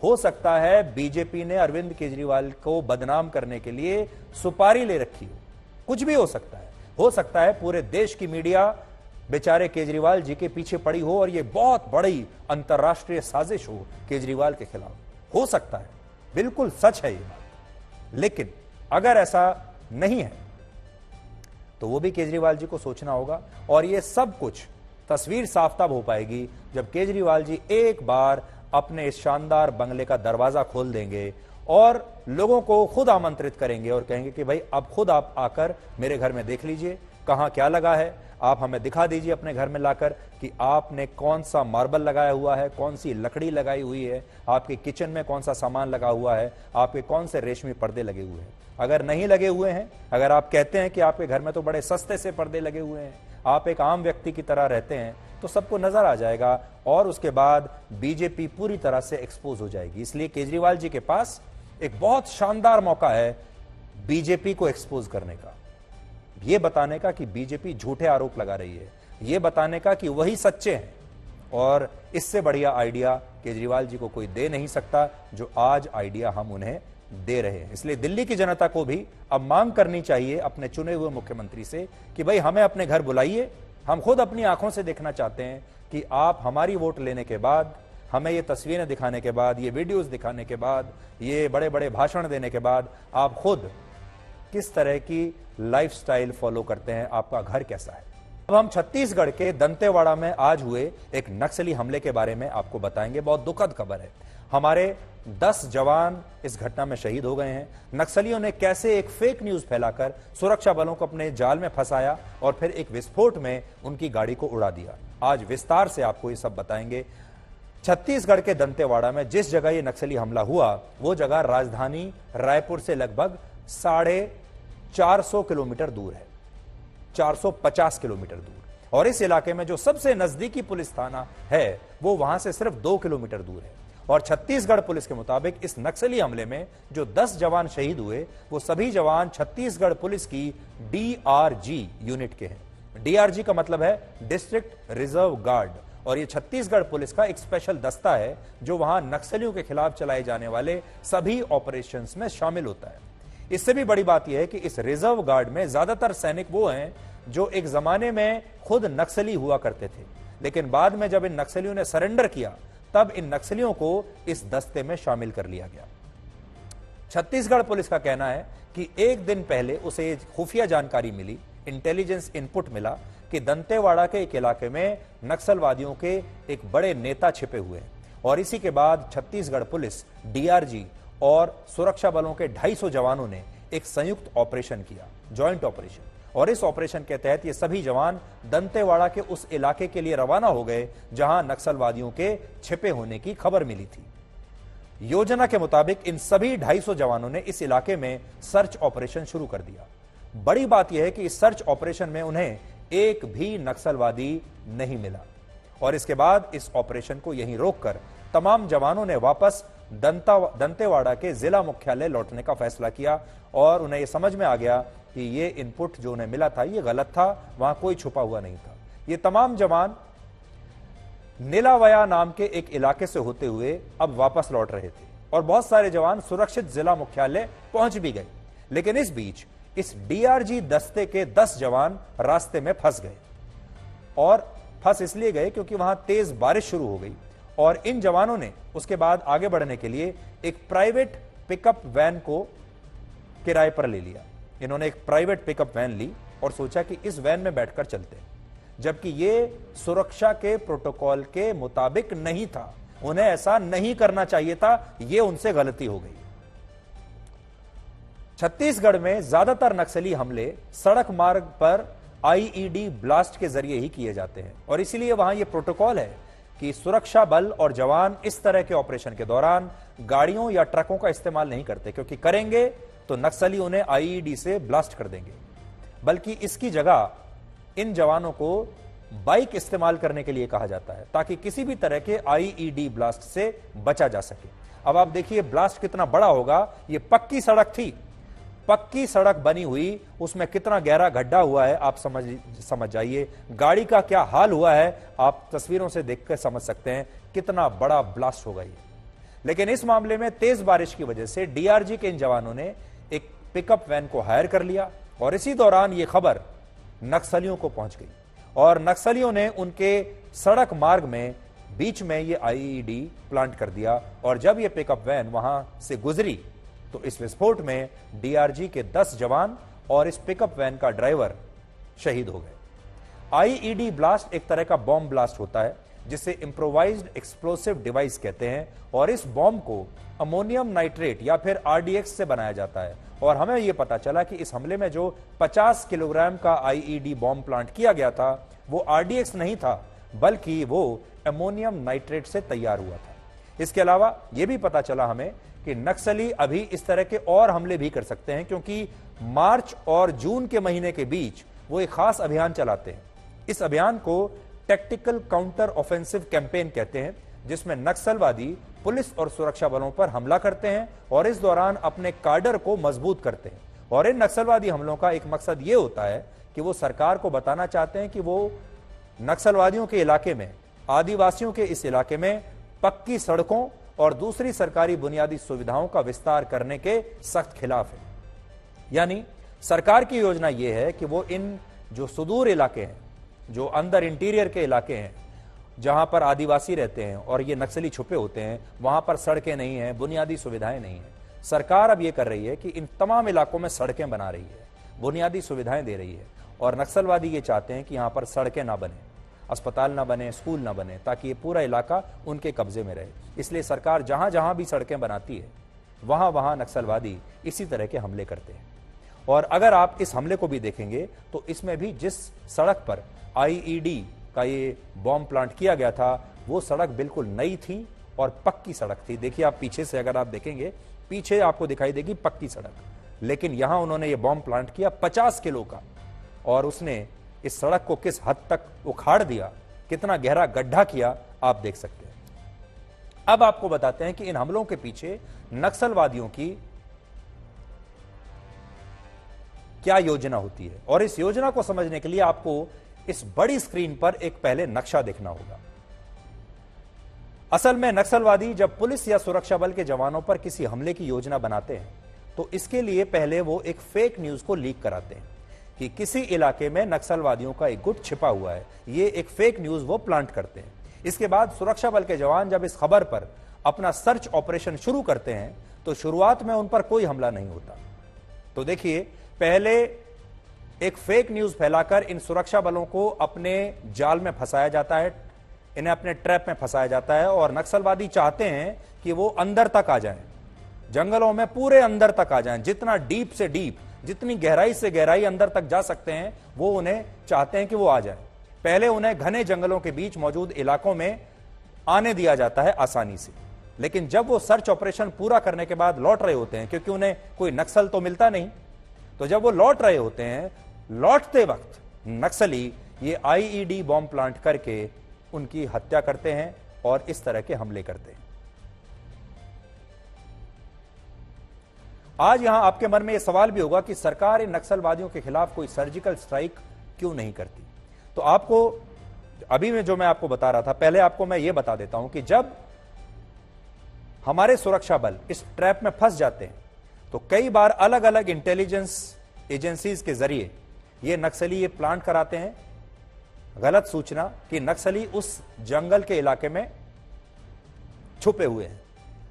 हो सकता है बीजेपी ने अरविंद केजरीवाल को बदनाम करने के लिए सुपारी ले रखी हो, कुछ भी हो सकता है पूरे देश की मीडिया बेचारे केजरीवाल जी के पीछे पड़ी हो और यह बहुत बड़ी अंतर्राष्ट्रीय साजिश हो केजरीवाल के खिलाफ, हो सकता है, बिल्कुल सच है ये बात। लेकिन अगर ऐसा नहीं है तो वो भी केजरीवाल जी को सोचना होगा और ये सब कुछ तस्वीर साफ तब हो पाएगी जब केजरीवाल जी एक बार अपने इस शानदार बंगले का दरवाजा खोल देंगे और लोगों को खुद आमंत्रित करेंगे और कहेंगे कि भाई अब खुद आप आकर मेरे घर में देख लीजिए कहां क्या लगा है, आप हमें दिखा दीजिए अपने घर में लाकर कि आपने कौन सा मार्बल लगाया हुआ है, कौन सी लकड़ी लगाई हुई है, आपके किचन में कौन सा सामान लगा हुआ है, आपके कौन से रेशमी पर्दे लगे हुए हैं। अगर नहीं लगे हुए हैं, अगर आप कहते हैं कि आपके घर में तो बड़े सस्ते से पर्दे लगे हुए हैं, आप एक आम व्यक्ति की तरह रहते हैं, तो सबको नजर आ जाएगा और उसके बाद बीजेपी पूरी तरह से एक्सपोज हो जाएगी। इसलिए केजरीवाल जी के पास एक बहुत शानदार मौका है बीजेपी को एक्सपोज करने का, यह बताने का कि बीजेपी झूठे आरोप लगा रही है, यह बताने का कि वही सच्चे हैं और इससे बढ़िया आइडिया केजरीवाल जी को कोई दे नहीं सकता जो आज आइडिया हम उन्हें दे रहे हैं। इसलिए दिल्ली की जनता को भी अब मांग करनी चाहिए अपने चुने हुए मुख्यमंत्री से कि भाई हमें अपने घर बुलाइए, हम खुद अपनी आंखों से देखना चाहते हैं कि आप हमारी वोट लेने के बाद, हमें ये तस्वीरें दिखाने के बाद, ये वीडियोस दिखाने के बाद, ये बड़े बड़े भाषण देने के बाद आप खुद किस तरह की लाइफस्टाइल फॉलो करते हैं, आपका घर कैसा है। अब हम छत्तीसगढ़ के दंतेवाड़ा में आज हुए एक नक्सली हमले के बारे में आपको बताएंगे। बहुत दुखद खबर है, हमारे 10 जवान इस घटना में शहीद हो गए हैं। नक्सलियों ने कैसे एक फेक न्यूज फैलाकर सुरक्षा बलों को अपने जाल में फंसाया और फिर एक विस्फोट में उनकी गाड़ी को उड़ा दिया, आज विस्तार से आपको ये सब बताएंगे। छत्तीसगढ़ के दंतेवाड़ा में जिस जगह ये नक्सली हमला हुआ वो जगह राजधानी रायपुर से लगभग 450 किलोमीटर दूर है, 450 किलोमीटर दूर। और इस इलाके में जो सबसे नजदीकी पुलिस थाना है वो वहां से सिर्फ 2 किलोमीटर दूर है। और छत्तीसगढ़ पुलिस के मुताबिक इस नक्सली हमले में जो 10 जवान शहीद हुए वो सभी जवान छत्तीसगढ़ पुलिस की डीआरजी यूनिट के हैं। डीआरजी का मतलब है डिस्ट्रिक्ट रिजर्व गार्ड और ये छत्तीसगढ़ पुलिस का एक स्पेशल दस्ता है जो वहां नक्सलियों के खिलाफ चलाए जाने वाले सभी ऑपरेशंस में शामिल होता है। इससे भी बड़ी बात यह है कि इस रिजर्व गार्ड में ज्यादातर सैनिक वो हैं जो एक जमाने में खुद नक्सली हुआ करते थे, लेकिन बाद में जब इन नक्सलियों ने सरेंडर किया तब इन नक्सलियों को इस दस्ते में शामिल कर लिया गया। छत्तीसगढ़ पुलिस का कहना है कि एक दिन पहले उसे खुफिया जानकारी मिली, इंटेलिजेंस इनपुट मिला कि दंतेवाड़ा के एक इलाके में नक्सलवादियों के एक बड़े नेता छिपे हुए हैं और इसी के बाद छत्तीसगढ़ पुलिस, डीआरजी और सुरक्षा बलों के 250 जवानों ने एक संयुक्त ऑपरेशन किया, जॉइंट ऑपरेशन। और इस ऑपरेशन के तहत ये सभी जवान दंतेवाड़ा के उस इलाके के लिए रवाना हो गए जहां नक्सलवादियों के छिपे होने की खबर मिली थी। योजना के मुताबिक इन सभी 250 जवानों ने इस इलाके में सर्च ऑपरेशन शुरू कर दिया। बड़ी बात यह है कि इस सर्च ऑपरेशन में उन्हें एक भी नक्सलवादी नहीं मिला और इसके बाद इस ऑपरेशन को यहीं रोककर तमाम जवानों ने वापस दंतेवाड़ा के जिला मुख्यालय लौटने का फैसला किया और उन्हें यह समझ में आ गया कि ये इनपुट जो उन्हें मिला था ये गलत था, वहां कोई छुपा हुआ नहीं था। ये तमाम जवान नीलावया नाम के एक इलाके से होते हुए अब वापस लौट रहे थे और बहुत सारे जवान सुरक्षित जिला मुख्यालय पहुंच भी गए, लेकिन इस बीच इस डीआरजी दस्ते के 10 जवान रास्ते में फंस गए और फंस इसलिए गए क्योंकि वहां तेज बारिश शुरू हो गई और इन जवानों ने उसके बाद आगे बढ़ने के लिए एक प्राइवेट पिकअप वैन को किराए पर ले लिया। इन्होंने एक प्राइवेट पिकअप वैन ली और सोचा कि इस वैन में बैठकर चलते हैं, जबकि ये सुरक्षा के प्रोटोकॉल के मुताबिक नहीं था, उन्हें ऐसा नहीं करना चाहिए था, ये उनसे गलती हो गई। छत्तीसगढ़ में ज्यादातर नक्सली हमले सड़क मार्ग पर आईईडी ब्लास्ट के जरिए ही किए जाते हैं और इसीलिए वहां यह प्रोटोकॉल है कि सुरक्षा बल और जवान इस तरह के ऑपरेशन के दौरान गाड़ियों या ट्रकों का इस्तेमाल नहीं करते, क्योंकि करेंगे तो नक्सली उन्हें आईईडी से ब्लास्ट कर देंगे। बल्कि इसकी जगह इन जवानों को बाइक इस्तेमाल करने के लिए कहा जाता है ताकि किसी भी तरह के आईईडी ब्लास्ट से बचा जा सके। अब आप देखिए ब्लास्ट कितना बड़ा होगा। ये पक्की सड़क थी, पक्की सड़क बनी हुई, उसमें कितना गहरा गड्ढा हुआ है आप समझ जाइए। गाड़ी का क्या हाल हुआ है आप तस्वीरों से देखकर समझ सकते हैं कितना बड़ा ब्लास्ट होगा ये। लेकिन इस मामले में तेज बारिश की वजह से डीआरजी के इन जवानों ने एक पिकअप वैन को हायर कर लिया और इसी दौरान ये खबर नक्सलियों को पहुंच गई और नक्सलियों ने उनके सड़क मार्ग में बीच में ये आईईडी प्लांट कर दिया और जब ये पिकअप वैन वहां से गुजरी तो इस विस्फोट में डीआरजी के 10 जवान और इस पिकअप वैन का ड्राइवर शहीद हो गए। आईईडी ब्लास्ट एक तरह का बॉम्ब ब्लास्ट होता है जिसे इंप्रोवाइज्ड एक्सप्लोसिव डिवाइस कहते हैं और इस बॉम्ब को अमोनियम नाइट्रेट या फिर आरडीएक्स से बनाया जाता है। और हमें यह पता चला कि इस हमले में जो 50 किलोग्राम का आईईडी बॉम्ब प्लांट किया गया था वो आरडीएक्स नहीं था बल्कि वो अमोनियम नाइट्रेट से तैयार हुआ था। इसके अलावा यह भी पता चला हमें कि नक्सली अभी इस तरह के और हमले भी कर सकते हैं क्योंकि मार्च और जून के महीने के बीच वो एक खास अभियान चलाते हैं। इस अभियान को टैक्टिकल काउंटर ऑफेंसिव कैंपेन कहते हैं जिसमें नक्सलवादी पुलिस और सुरक्षा बलों पर हमला करते हैं और इस दौरान अपने काडर को मजबूत करते हैं। और इन नक्सलवादी हमलों का एक मकसद यह होता है कि वो सरकार को बताना चाहते हैं कि वो नक्सलवादियों के इलाके में, आदिवासियों के इस इलाके में पक्की सड़कों और दूसरी सरकारी बुनियादी सुविधाओं का विस्तार करने के सख्त खिलाफ है। यानी सरकार की योजना यह है कि वो इन जो सुदूर इलाके हैं, जो अंदर इंटीरियर के इलाके हैं जहां पर आदिवासी रहते हैं और ये नक्सली छुपे होते हैं, वहां पर सड़कें नहीं हैं, बुनियादी सुविधाएं नहीं हैं। सरकार अब ये कर रही है कि इन तमाम इलाकों में सड़कें बना रही है, बुनियादी सुविधाएं दे रही है और नक्सलवादी ये चाहते हैं कि यहां पर सड़कें ना बने, अस्पताल ना बने, स्कूल ना बने, ताकि ये पूरा इलाका उनके कब्जे में रहे। इसलिए सरकार जहां जहां भी सड़कें बनाती है वहां वहां नक्सलवादी इसी तरह के हमले करते हैं। और अगर आप इस हमले को भी देखेंगे तो इसमें भी जिस सड़क पर आईईडी का ये बॉम्ब प्लांट किया गया था वो सड़क बिल्कुल नई थी और पक्की सड़क थी। देखिए आप पीछे से अगर आप देखेंगे, पीछे आपको दिखाई देगी पक्की सड़क, लेकिन यहां उन्होंने ये बॉम्ब प्लांट किया 50 किलो का और उसने इस सड़क को किस हद तक उखाड़ दिया, कितना गहरा गड्ढा किया, आप देख सकते हैं। अब आपको बताते हैं कि इन हमलों के पीछे नक्सलवादियों की क्या योजना होती है और इस योजना को समझने के लिए आपको इस बड़ी स्क्रीन पर एक पहले नक्शा देखना होगा। असल में नक्सलवादी जब पुलिस या सुरक्षा बल के जवानों पर किसी हमले की योजना बनाते हैं तो इसके लिए पहले वो एक फेक न्यूज को लीक कराते हैं कि किसी इलाके में नक्सलवादियों का एक गुट छिपा हुआ है। ये एक फेक न्यूज वो प्लांट करते हैं। इसके बाद सुरक्षा बल के जवान जब इस खबर पर अपना सर्च ऑपरेशन शुरू करते हैं तो शुरुआत में उन पर कोई हमला नहीं होता। तो देखिए, पहले एक फेक न्यूज फैलाकर इन सुरक्षा बलों को अपने जाल में फंसाया जाता है, इन्हें अपने ट्रैप में फंसाया जाता है और नक्सलवादी चाहते हैं कि वो अंदर तक आ जाएं, जंगलों में पूरे अंदर तक आ जाएं, जितना डीप से डीप, जितनी गहराई से गहराई अंदर तक जा सकते हैं वो उन्हें चाहते हैं कि वो आ जाएं। पहले उन्हें घने जंगलों के बीच मौजूद इलाकों में आने दिया जाता है आसानी से, लेकिन जब वो सर्च ऑपरेशन पूरा करने के बाद लौट रहे होते हैं, क्योंकि उन्हें कोई नक्सल तो मिलता नहीं, तो जब वो लौट रहे होते हैं, लौटते वक्त नक्सली ये आईईडी बॉम्ब प्लांट करके उनकी हत्या करते हैं और इस तरह के हमले करते हैं। आज यहां आपके मन में यह सवाल भी होगा कि सरकार इन नक्सलवादियों के खिलाफ कोई सर्जिकल स्ट्राइक क्यों नहीं करती। तो आपको अभी में जो मैं आपको बता रहा था, पहले आपको मैं यह बता देता हूं कि जब हमारे सुरक्षा बल इस ट्रैप में फंस जाते हैं तो कई बार अलग अलग इंटेलिजेंस एजेंसीज के जरिए ये नक्सली ये प्लांट कराते हैं गलत सूचना कि नक्सली उस जंगल के इलाके में छुपे हुए हैं।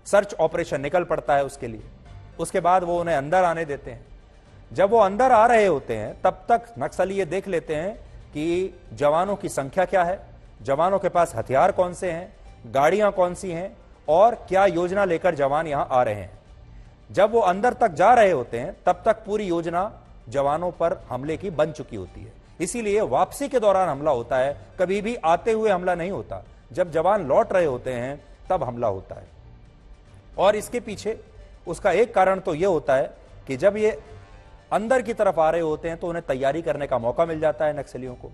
सर्च ऑपरेशन निकल पड़ता है उसके लिए, उसके बाद वो उन्हें अंदर आने देते हैं। जब वो अंदर आ रहे होते हैं तब तक नक्सली ये देख लेते हैं कि जवानों की संख्या क्या है, जवानों के पास हथियार कौन से हैं, गाड़ियां कौन सी हैं और क्या योजना लेकर जवान यहां आ रहे हैं। जब वो अंदर तक जा रहे होते हैं तब तक पूरी योजना जवानों पर हमले की बन चुकी होती है। इसीलिए वापसी के दौरान हमला होता है, कभी भी आते हुए हमला नहीं होता। जब जवान लौट रहे होते हैं तब हमला होता है। और इसके पीछे उसका एक कारण तो यह होता है कि जब ये अंदर की तरफ आ रहे होते हैं तो उन्हें तैयारी करने का मौका मिल जाता है नक्सलियों को।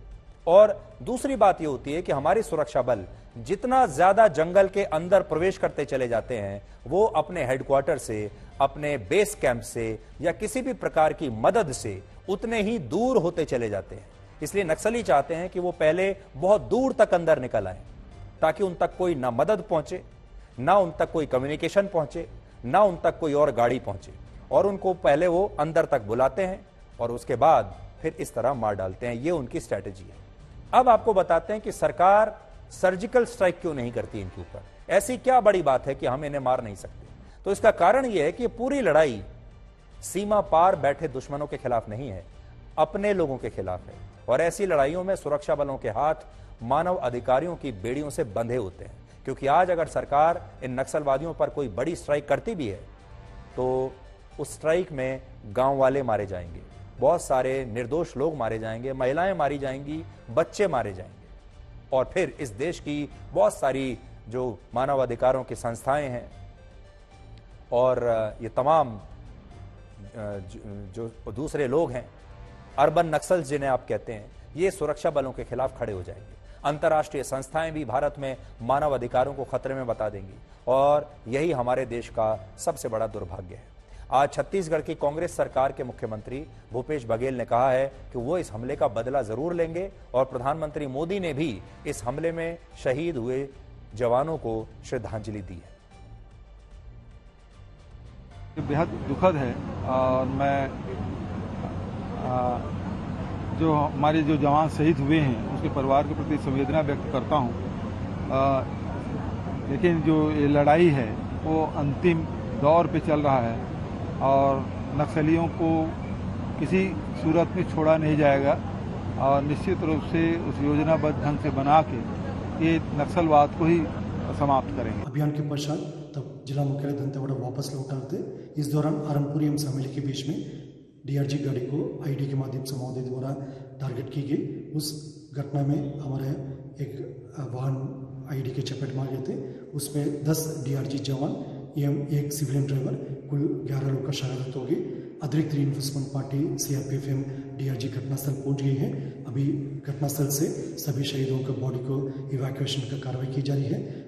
और दूसरी बात यह होती है कि हमारी सुरक्षा बल जितना ज्यादा जंगल के अंदर प्रवेश करते चले जाते हैं, वो अपने हेडक्वार्टर से, अपने बेस कैंप से या किसी भी प्रकार की मदद से उतने ही दूर होते चले जाते हैं। इसलिए नक्सली चाहते हैं कि वो पहले बहुत दूर तक अंदर निकल आए, ताकि उन तक कोई ना मदद पहुंचे, ना उन तक कोई कम्युनिकेशन पहुंचे, ना उन तक कोई और गाड़ी पहुंचे, और उनको पहले वो अंदर तक बुलाते हैं और उसके बाद फिर इस तरह मार डालते हैं। ये उनकी स्ट्रैटेजी है। अब आपको बताते हैं कि सरकार सर्जिकल स्ट्राइक क्यों नहीं करती इनके ऊपर। ऐसी क्या बड़ी बात है कि हम इन्हें मार नहीं सकते? तो इसका कारण यह है कि पूरी लड़ाई सीमा पार बैठे दुश्मनों के खिलाफ नहीं है, अपने लोगों के खिलाफ है। और ऐसी लड़ाइयों में सुरक्षा बलों के हाथ मानव अधिकारियों की बेड़ियों से बंधे होते हैं, क्योंकि आज अगर सरकार इन नक्सलवादियों पर कोई बड़ी स्ट्राइक करती भी है तो उस स्ट्राइक में गांव वाले मारे जाएंगे, बहुत सारे निर्दोष लोग मारे जाएंगे, महिलाएं मारी जाएंगी, बच्चे मारे जाएंगे, और फिर इस देश की बहुत सारी जो मानव अधिकारों की संस्थाएं हैं और ये तमाम जो दूसरे लोग हैं, अर्बन नक्सल्स जिन्हें आप कहते हैं, ये सुरक्षा बलों के खिलाफ खड़े हो जाएंगे। अंतर्राष्ट्रीय संस्थाएं भी भारत में मानव अधिकारों को खतरे में बता देंगी, और यही हमारे देश का सबसे बड़ा दुर्भाग्य है। आज छत्तीसगढ़ की कांग्रेस सरकार के मुख्यमंत्री भूपेश बघेल ने कहा है कि वो इस हमले का बदला जरूर लेंगे, और प्रधानमंत्री मोदी ने भी इस हमले में शहीद हुए जवानों को श्रद्धांजलि दी है। बेहद दुखद है, और मैं जो हमारे जो जवान शहीद हुए हैं उसके परिवार के प्रति संवेदना व्यक्त करता हूं। लेकिन जो ये लड़ाई है वो अंतिम दौर पे चल रहा है, और नक्सलियों को किसी सूरत में छोड़ा नहीं जाएगा, और निश्चित रूप से उस योजनाबद्ध ढंग से बना के ये नक्सलवाद को ही समाप्त करेंगे। अभियान के पश्चात तब जिला मुख्यालय दंतेवाड़ा वापस लौटा थे। इस दौरान आरनपुरी एवं शामिल के बीच में डीआरजी गाड़ी को आईडी के माध्यम से महोदय द्वारा टारगेट की गई। उस घटना में हमारे एक वाहन आईडी के चपेट मार गए थे। उसमें 10 डीआरजी जवान एवं एक सिविलियन ड्राइवर, कुल 11 लोग का शहादत होगी। अतिरिक्त रीइंफोर्समेंट पार्टी सीआरपीएफ एवं डीआरजी घटनास्थल पहुंच गई है। अभी घटनास्थल से सभी शहीदों के बॉडी को इवैक्यूएशन का कार्रवाई की जा रही है।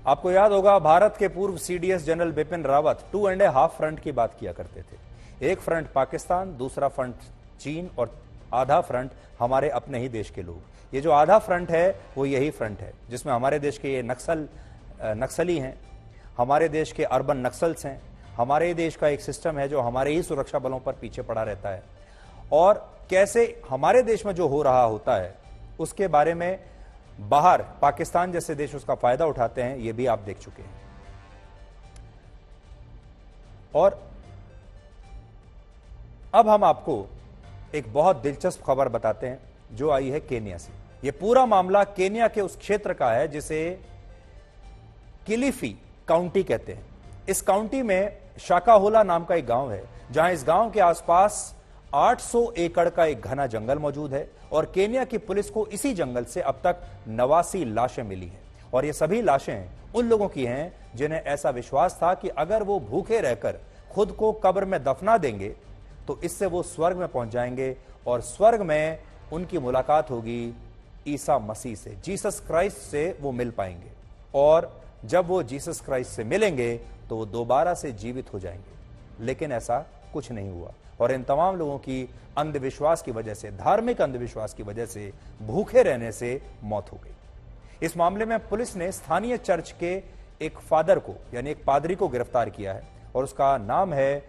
आपको याद होगा, भारत के पूर्व CDS general Bipin Rawat 2.5 front की बात किया करते थे। एक फ्रंट पाकिस्तान, दूसरा फ्रंट चीन, और आधा फ्रंट हमारे अपने ही देश के लोग। ये जो आधा फ्रंट है वो यही फ्रंट है जिसमें हमारे देश के ये नक्सली हैं, हमारे देश के अर्बन नक्सल्स हैं, हमारे देश का एक सिस्टम है जो हमारे ही सुरक्षा बलों पर पीछे पड़ा रहता है। और कैसे हमारे देश में जो हो रहा होता है उसके बारे में बाहर पाकिस्तान जैसे देश उसका फायदा उठाते हैं, ये भी आप देख चुके हैं। और अब हम आपको एक बहुत दिलचस्प खबर बताते हैं जो आई है केन्या से। यह पूरा मामला केन्या के उस क्षेत्र का है जिसे किलिफी काउंटी कहते हैं। इस काउंटी में शाकाहोला नाम का एक गांव है, जहां इस गांव के आसपास 800 एकड़ का एक घना जंगल मौजूद है, और केन्या की पुलिस को इसी जंगल से अब तक 89 लाशें मिली हैं। और ये सभी लाशें उन लोगों की हैं जिन्हें ऐसा विश्वास था कि अगर वो भूखे रहकर खुद को कब्र में दफना देंगे तो इससे वो स्वर्ग में पहुंच जाएंगे, और स्वर्ग में उनकी मुलाकात होगी ईसा मसीह से, जीसस क्राइस्ट से वो मिल पाएंगे, और जब वो जीसस क्राइस्ट से मिलेंगे तो वो दोबारा से जीवित हो जाएंगे। लेकिन ऐसा कुछ नहीं हुआ, और इन तमाम लोगों की अंधविश्वास की वजह से, धार्मिक अंधविश्वास की वजह से, भूखे रहने से मौत हो गई। इस मामले में पुलिस ने स्थानीय चर्च के एक फादर को, यानी एक पादरी को गिरफ्तार किया है, और उसका नाम है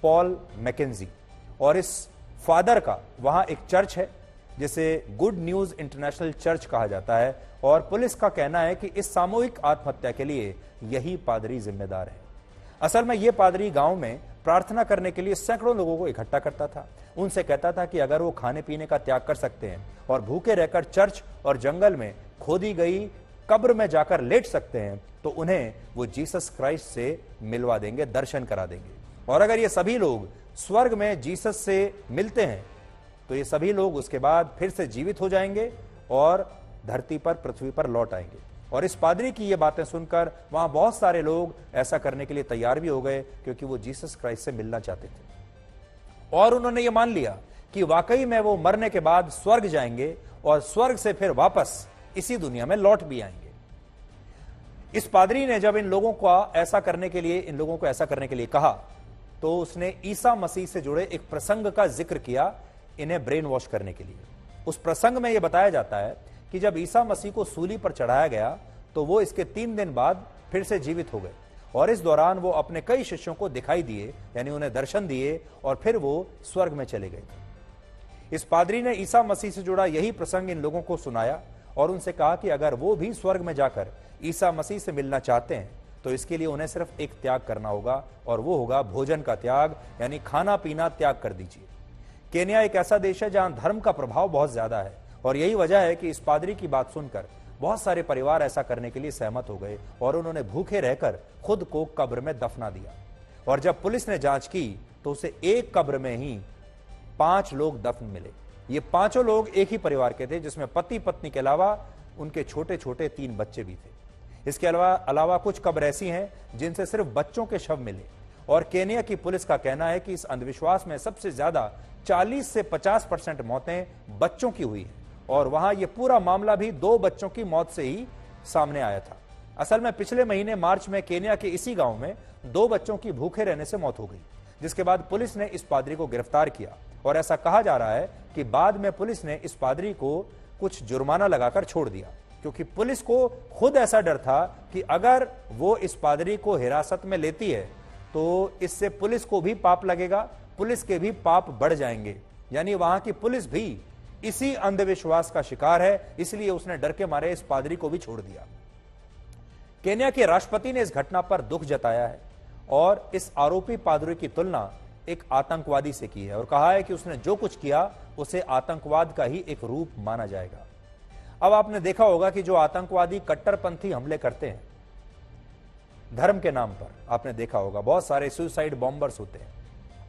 पॉल मैकेंजी। और इस फादर का वहां एक चर्च है जिसे गुड न्यूज इंटरनेशनल चर्च कहा जाता है, और पुलिस का कहना है कि इस सामूहिक आत्महत्या के लिए यही पादरी जिम्मेदार है। असल में यह पादरी गांव में प्रार्थना करने के लिए सैकड़ों लोगों को इकट्ठा करता था। उनसे कहता था कि अगर वो खाने पीने का त्याग कर सकते हैं और भूखे रहकर चर्च और जंगल में खोदी गई कब्र में जाकर लेट सकते हैं, तो उन्हें वो जीसस क्राइस्ट से मिलवा देंगे, दर्शन करा देंगे। और अगर ये सभी लोग स्वर्ग में जीसस से मिलते हैं तो ये सभी लोग उसके बाद फिर से जीवित हो जाएंगे और धरती पर, पृथ्वी पर लौट आएंगे। और इस पादरी की ये बातें सुनकर वहां बहुत सारे लोग ऐसा करने के लिए तैयार भी हो गए, क्योंकि वो जीसस क्राइस्ट से मिलना चाहते थे। और उन्होंने ये मान लिया कि वाकई में वो मरने के बाद स्वर्ग जाएंगे और स्वर्ग से फिर वापस इसी दुनिया में लौट भी आएंगे। इस पादरी ने जब इन लोगों को ऐसा करने के लिए कहा तो उसने ईसा मसीह से जुड़े एक प्रसंग का जिक्र किया इन्हें ब्रेन वॉश करने के लिए। उस प्रसंग में यह बताया जाता है कि जब ईसा मसीह को सूली पर चढ़ाया गया तो वो इसके 3 दिन बाद फिर से जीवित हो गए और इस दौरान वो अपने कई शिष्यों को दिखाई दिए, यानी उन्हें दर्शन दिए और फिर वो स्वर्ग में चले गए। इस पादरी ने ईसा मसीह से जुड़ा यही प्रसंग इन लोगों को सुनाया और उनसे कहा कि अगर वो भी स्वर्ग में जाकर ईसा मसीह से मिलना चाहते हैं तो इसके लिए उन्हें सिर्फ एक त्याग करना होगा और वो होगा भोजन का त्याग, यानी खाना पीना त्याग कर दीजिए। केन्या एक ऐसा देश है जहां धर्म का प्रभाव बहुत ज्यादा है और यही वजह है कि इस पादरी की बात सुनकर बहुत सारे परिवार ऐसा करने के लिए सहमत हो गए और उन्होंने भूखे रहकर खुद को कब्र में दफना दिया। और जब पुलिस ने जांच की तो उसे एक कब्र में ही 5 लोग दफन मिले। ये पांचों लोग एक ही परिवार के थे, जिसमें पति पत्नी के अलावा उनके छोटे छोटे 3 बच्चे भी थे। इसके अलावा कुछ कब्र ऐसी हैं जिनसे सिर्फ बच्चों के शव मिले। और केन्या की पुलिस का कहना है कि इस अंधविश्वास में सबसे ज्यादा 40 से 50% मौतें बच्चों की हुई हैं और वहां यह पूरा मामला भी 2 बच्चों की मौत से ही सामने आया था। असल में पिछले महीने मार्च में केन्या के इसी गांव में 2 बच्चों की भूखे रहने से मौत हो गई, जिसके बाद पुलिस ने इस पादरी को गिरफ्तार किया और ऐसा कहा जा रहा है कि बाद में पुलिस ने इस पादरी को कुछ जुर्माना लगाकर छोड़ दिया, क्योंकि पुलिस को खुद ऐसा डर था कि अगर वो इस पादरी को हिरासत में लेती है तो इससे पुलिस को भी पाप लगेगा, पुलिस के भी पाप बढ़ जाएंगे। यानी वहां की पुलिस भी इसी अंधविश्वास का शिकार है, इसलिए उसने डर के मारे इस पादरी को भी छोड़ दिया। केन्या के राष्ट्रपति ने इस घटना पर दुख जताया है और इस आरोपी पादरी की तुलना एक आतंकवादी से की है और कहा है कि उसने जो कुछ किया उसे आतंकवाद का ही एक रूप माना जाएगा। अब आपने देखा होगा कि जो आतंकवादी कट्टरपंथी हमले करते हैं धर्म के नाम पर, आपने देखा होगा बहुत सारे सुसाइड बॉम्बर्स होते हैं,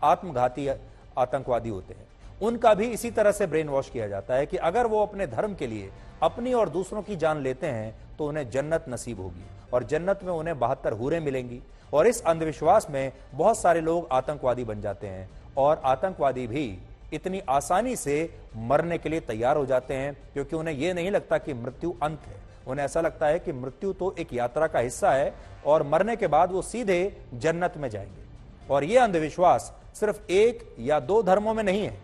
आत्मघाती आतंकवादी होते हैं, उनका भी इसी तरह से ब्रेन वॉश किया जाता है कि अगर वो अपने धर्म के लिए अपनी और दूसरों की जान लेते हैं तो उन्हें जन्नत नसीब होगी और जन्नत में उन्हें 72 हूरें मिलेंगी। और इस अंधविश्वास में बहुत सारे लोग आतंकवादी बन जाते हैं और आतंकवादी भी इतनी आसानी से मरने के लिए तैयार हो जाते हैं, क्योंकि उन्हें यह नहीं लगता कि मृत्यु अंत है। उन्हें ऐसा लगता है कि मृत्यु तो एक यात्रा का हिस्सा है और मरने के बाद वो सीधे जन्नत में जाएंगे। और यह अंधविश्वास सिर्फ 1 या 2 धर्मों में नहीं है।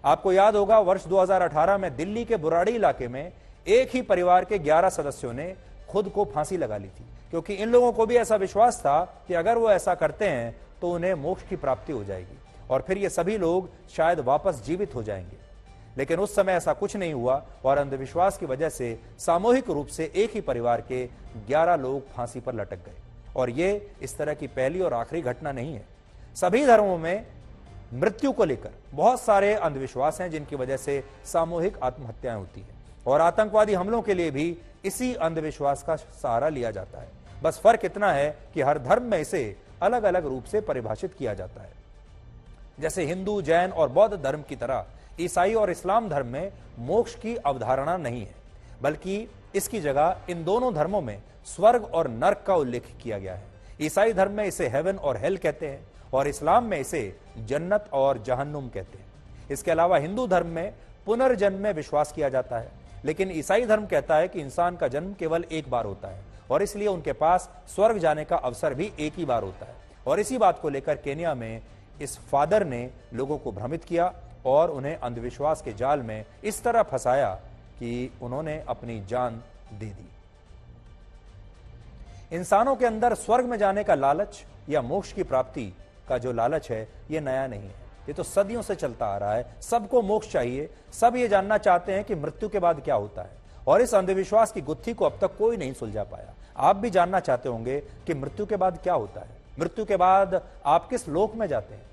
आपको याद होगा वर्ष 2018 में दिल्ली के बुराड़ी इलाके में एक ही परिवार के 11 सदस्यों ने खुद को फांसी लगा ली थी, क्योंकि इन लोगों को भी ऐसा विश्वास था कि अगर वो ऐसा करते हैं तो उन्हें मोक्ष की प्राप्ति हो जाएगी और फिर ये सभी लोग शायद वापस जीवित हो जाएंगे। लेकिन उस समय ऐसा कुछ नहीं हुआ और अंधविश्वास की वजह से सामूहिक रूप से एक ही परिवार के 11 लोग फांसी पर लटक गए। और ये इस तरह की पहली और आखिरी घटना नहीं है। सभी धर्मों में मृत्यु को लेकर बहुत सारे अंधविश्वास हैं जिनकी वजह से सामूहिक आत्महत्याएं होती है और आतंकवादी हमलों के लिए भी इसी अंधविश्वास का सहारा लिया जाता है। बस फर्क इतना है कि हर धर्म में इसे अलग अलग रूप से परिभाषित किया जाता है। जैसे हिंदू, जैन और बौद्ध धर्म की तरह ईसाई और इस्लाम धर्म में मोक्ष की अवधारणा नहीं है, बल्कि इसकी जगह इन दोनों धर्मों में स्वर्ग और नर्क का उल्लेख किया गया है। ईसाई धर्म में इसे हेवन और हेल कहते हैं और इस्लाम में इसे जन्नत और जहन्नुम कहते हैं। इसके अलावा हिंदू धर्म में पुनर्जन्म में विश्वास किया जाता है, लेकिन ईसाई धर्म कहता है कि इंसान का जन्म केवल एक बार होता है और इसलिए उनके पास स्वर्ग जाने का अवसर भी एक ही बार होता है। और इसी बात को लेकर केन्या में इस फादर ने लोगों को भ्रमित किया और उन्हें अंधविश्वास के जाल में इस तरह फंसाया कि उन्होंने अपनी जान दे दी। इंसानों के अंदर स्वर्ग में जाने का लालच या मोक्ष की प्राप्ति का जो लालच है ये नया नहीं है, ये तो सदियों से चलता आ रहा है। सबको मोक्ष चाहिए, सब ये जानना चाहते हैं कि मृत्यु के बाद क्या होता है और इस अंधविश्वास की गुत्थी को अब तक कोई नहीं सुलझा पाया। आप भी जानना चाहते होंगे कि मृत्यु के बाद क्या होता है, मृत्यु के बाद आप किस लोक में जाते हैं।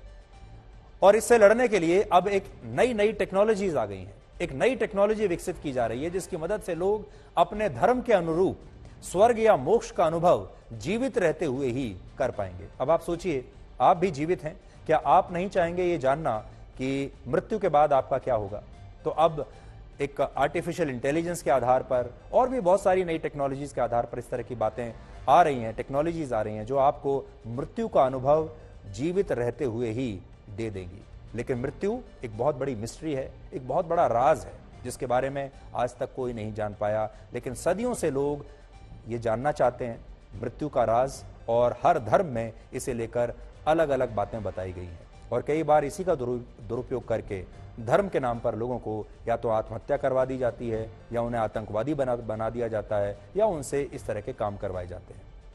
और इससे लड़ने के लिए अब एक नई टेक्नोलॉजीज आ गई हैं, एक नई टेक्नोलॉजी विकसित की जा रही है जिसकी मदद से लोग अपने धर्म के अनुरूप स्वर्ग या मोक्ष का अनुभव जीवित रहते हुए ही कर पाएंगे। अब आप सोचिए, आप भी जीवित हैं, क्या आप नहीं चाहेंगे ये जानना कि मृत्यु के बाद आपका क्या होगा? तो अब एक आर्टिफिशियल इंटेलिजेंस के आधार पर और भी बहुत सारी नई टेक्नोलॉजीज के आधार पर इस तरह की बातें आ रही हैं, टेक्नोलॉजीज आ रही हैं जो आपको मृत्यु का अनुभव जीवित रहते हुए ही दे देंगी। लेकिन मृत्यु एक बहुत बड़ी मिस्ट्री है, एक बहुत बड़ा राज है जिसके बारे में आज तक कोई नहीं जान पाया। लेकिन सदियों से लोग ये जानना चाहते हैं मृत्यु का राज, और हर धर्म में इसे लेकर अलग अलग बातें बताई गई हैं। और कई बार इसी का दुरुपयोग करके धर्म के नाम पर लोगों को या तो आत्महत्या करवा दी जाती है, या उन्हें आतंकवादी बना दिया जाता है, या उनसे इस तरह के काम करवाए जाते हैं।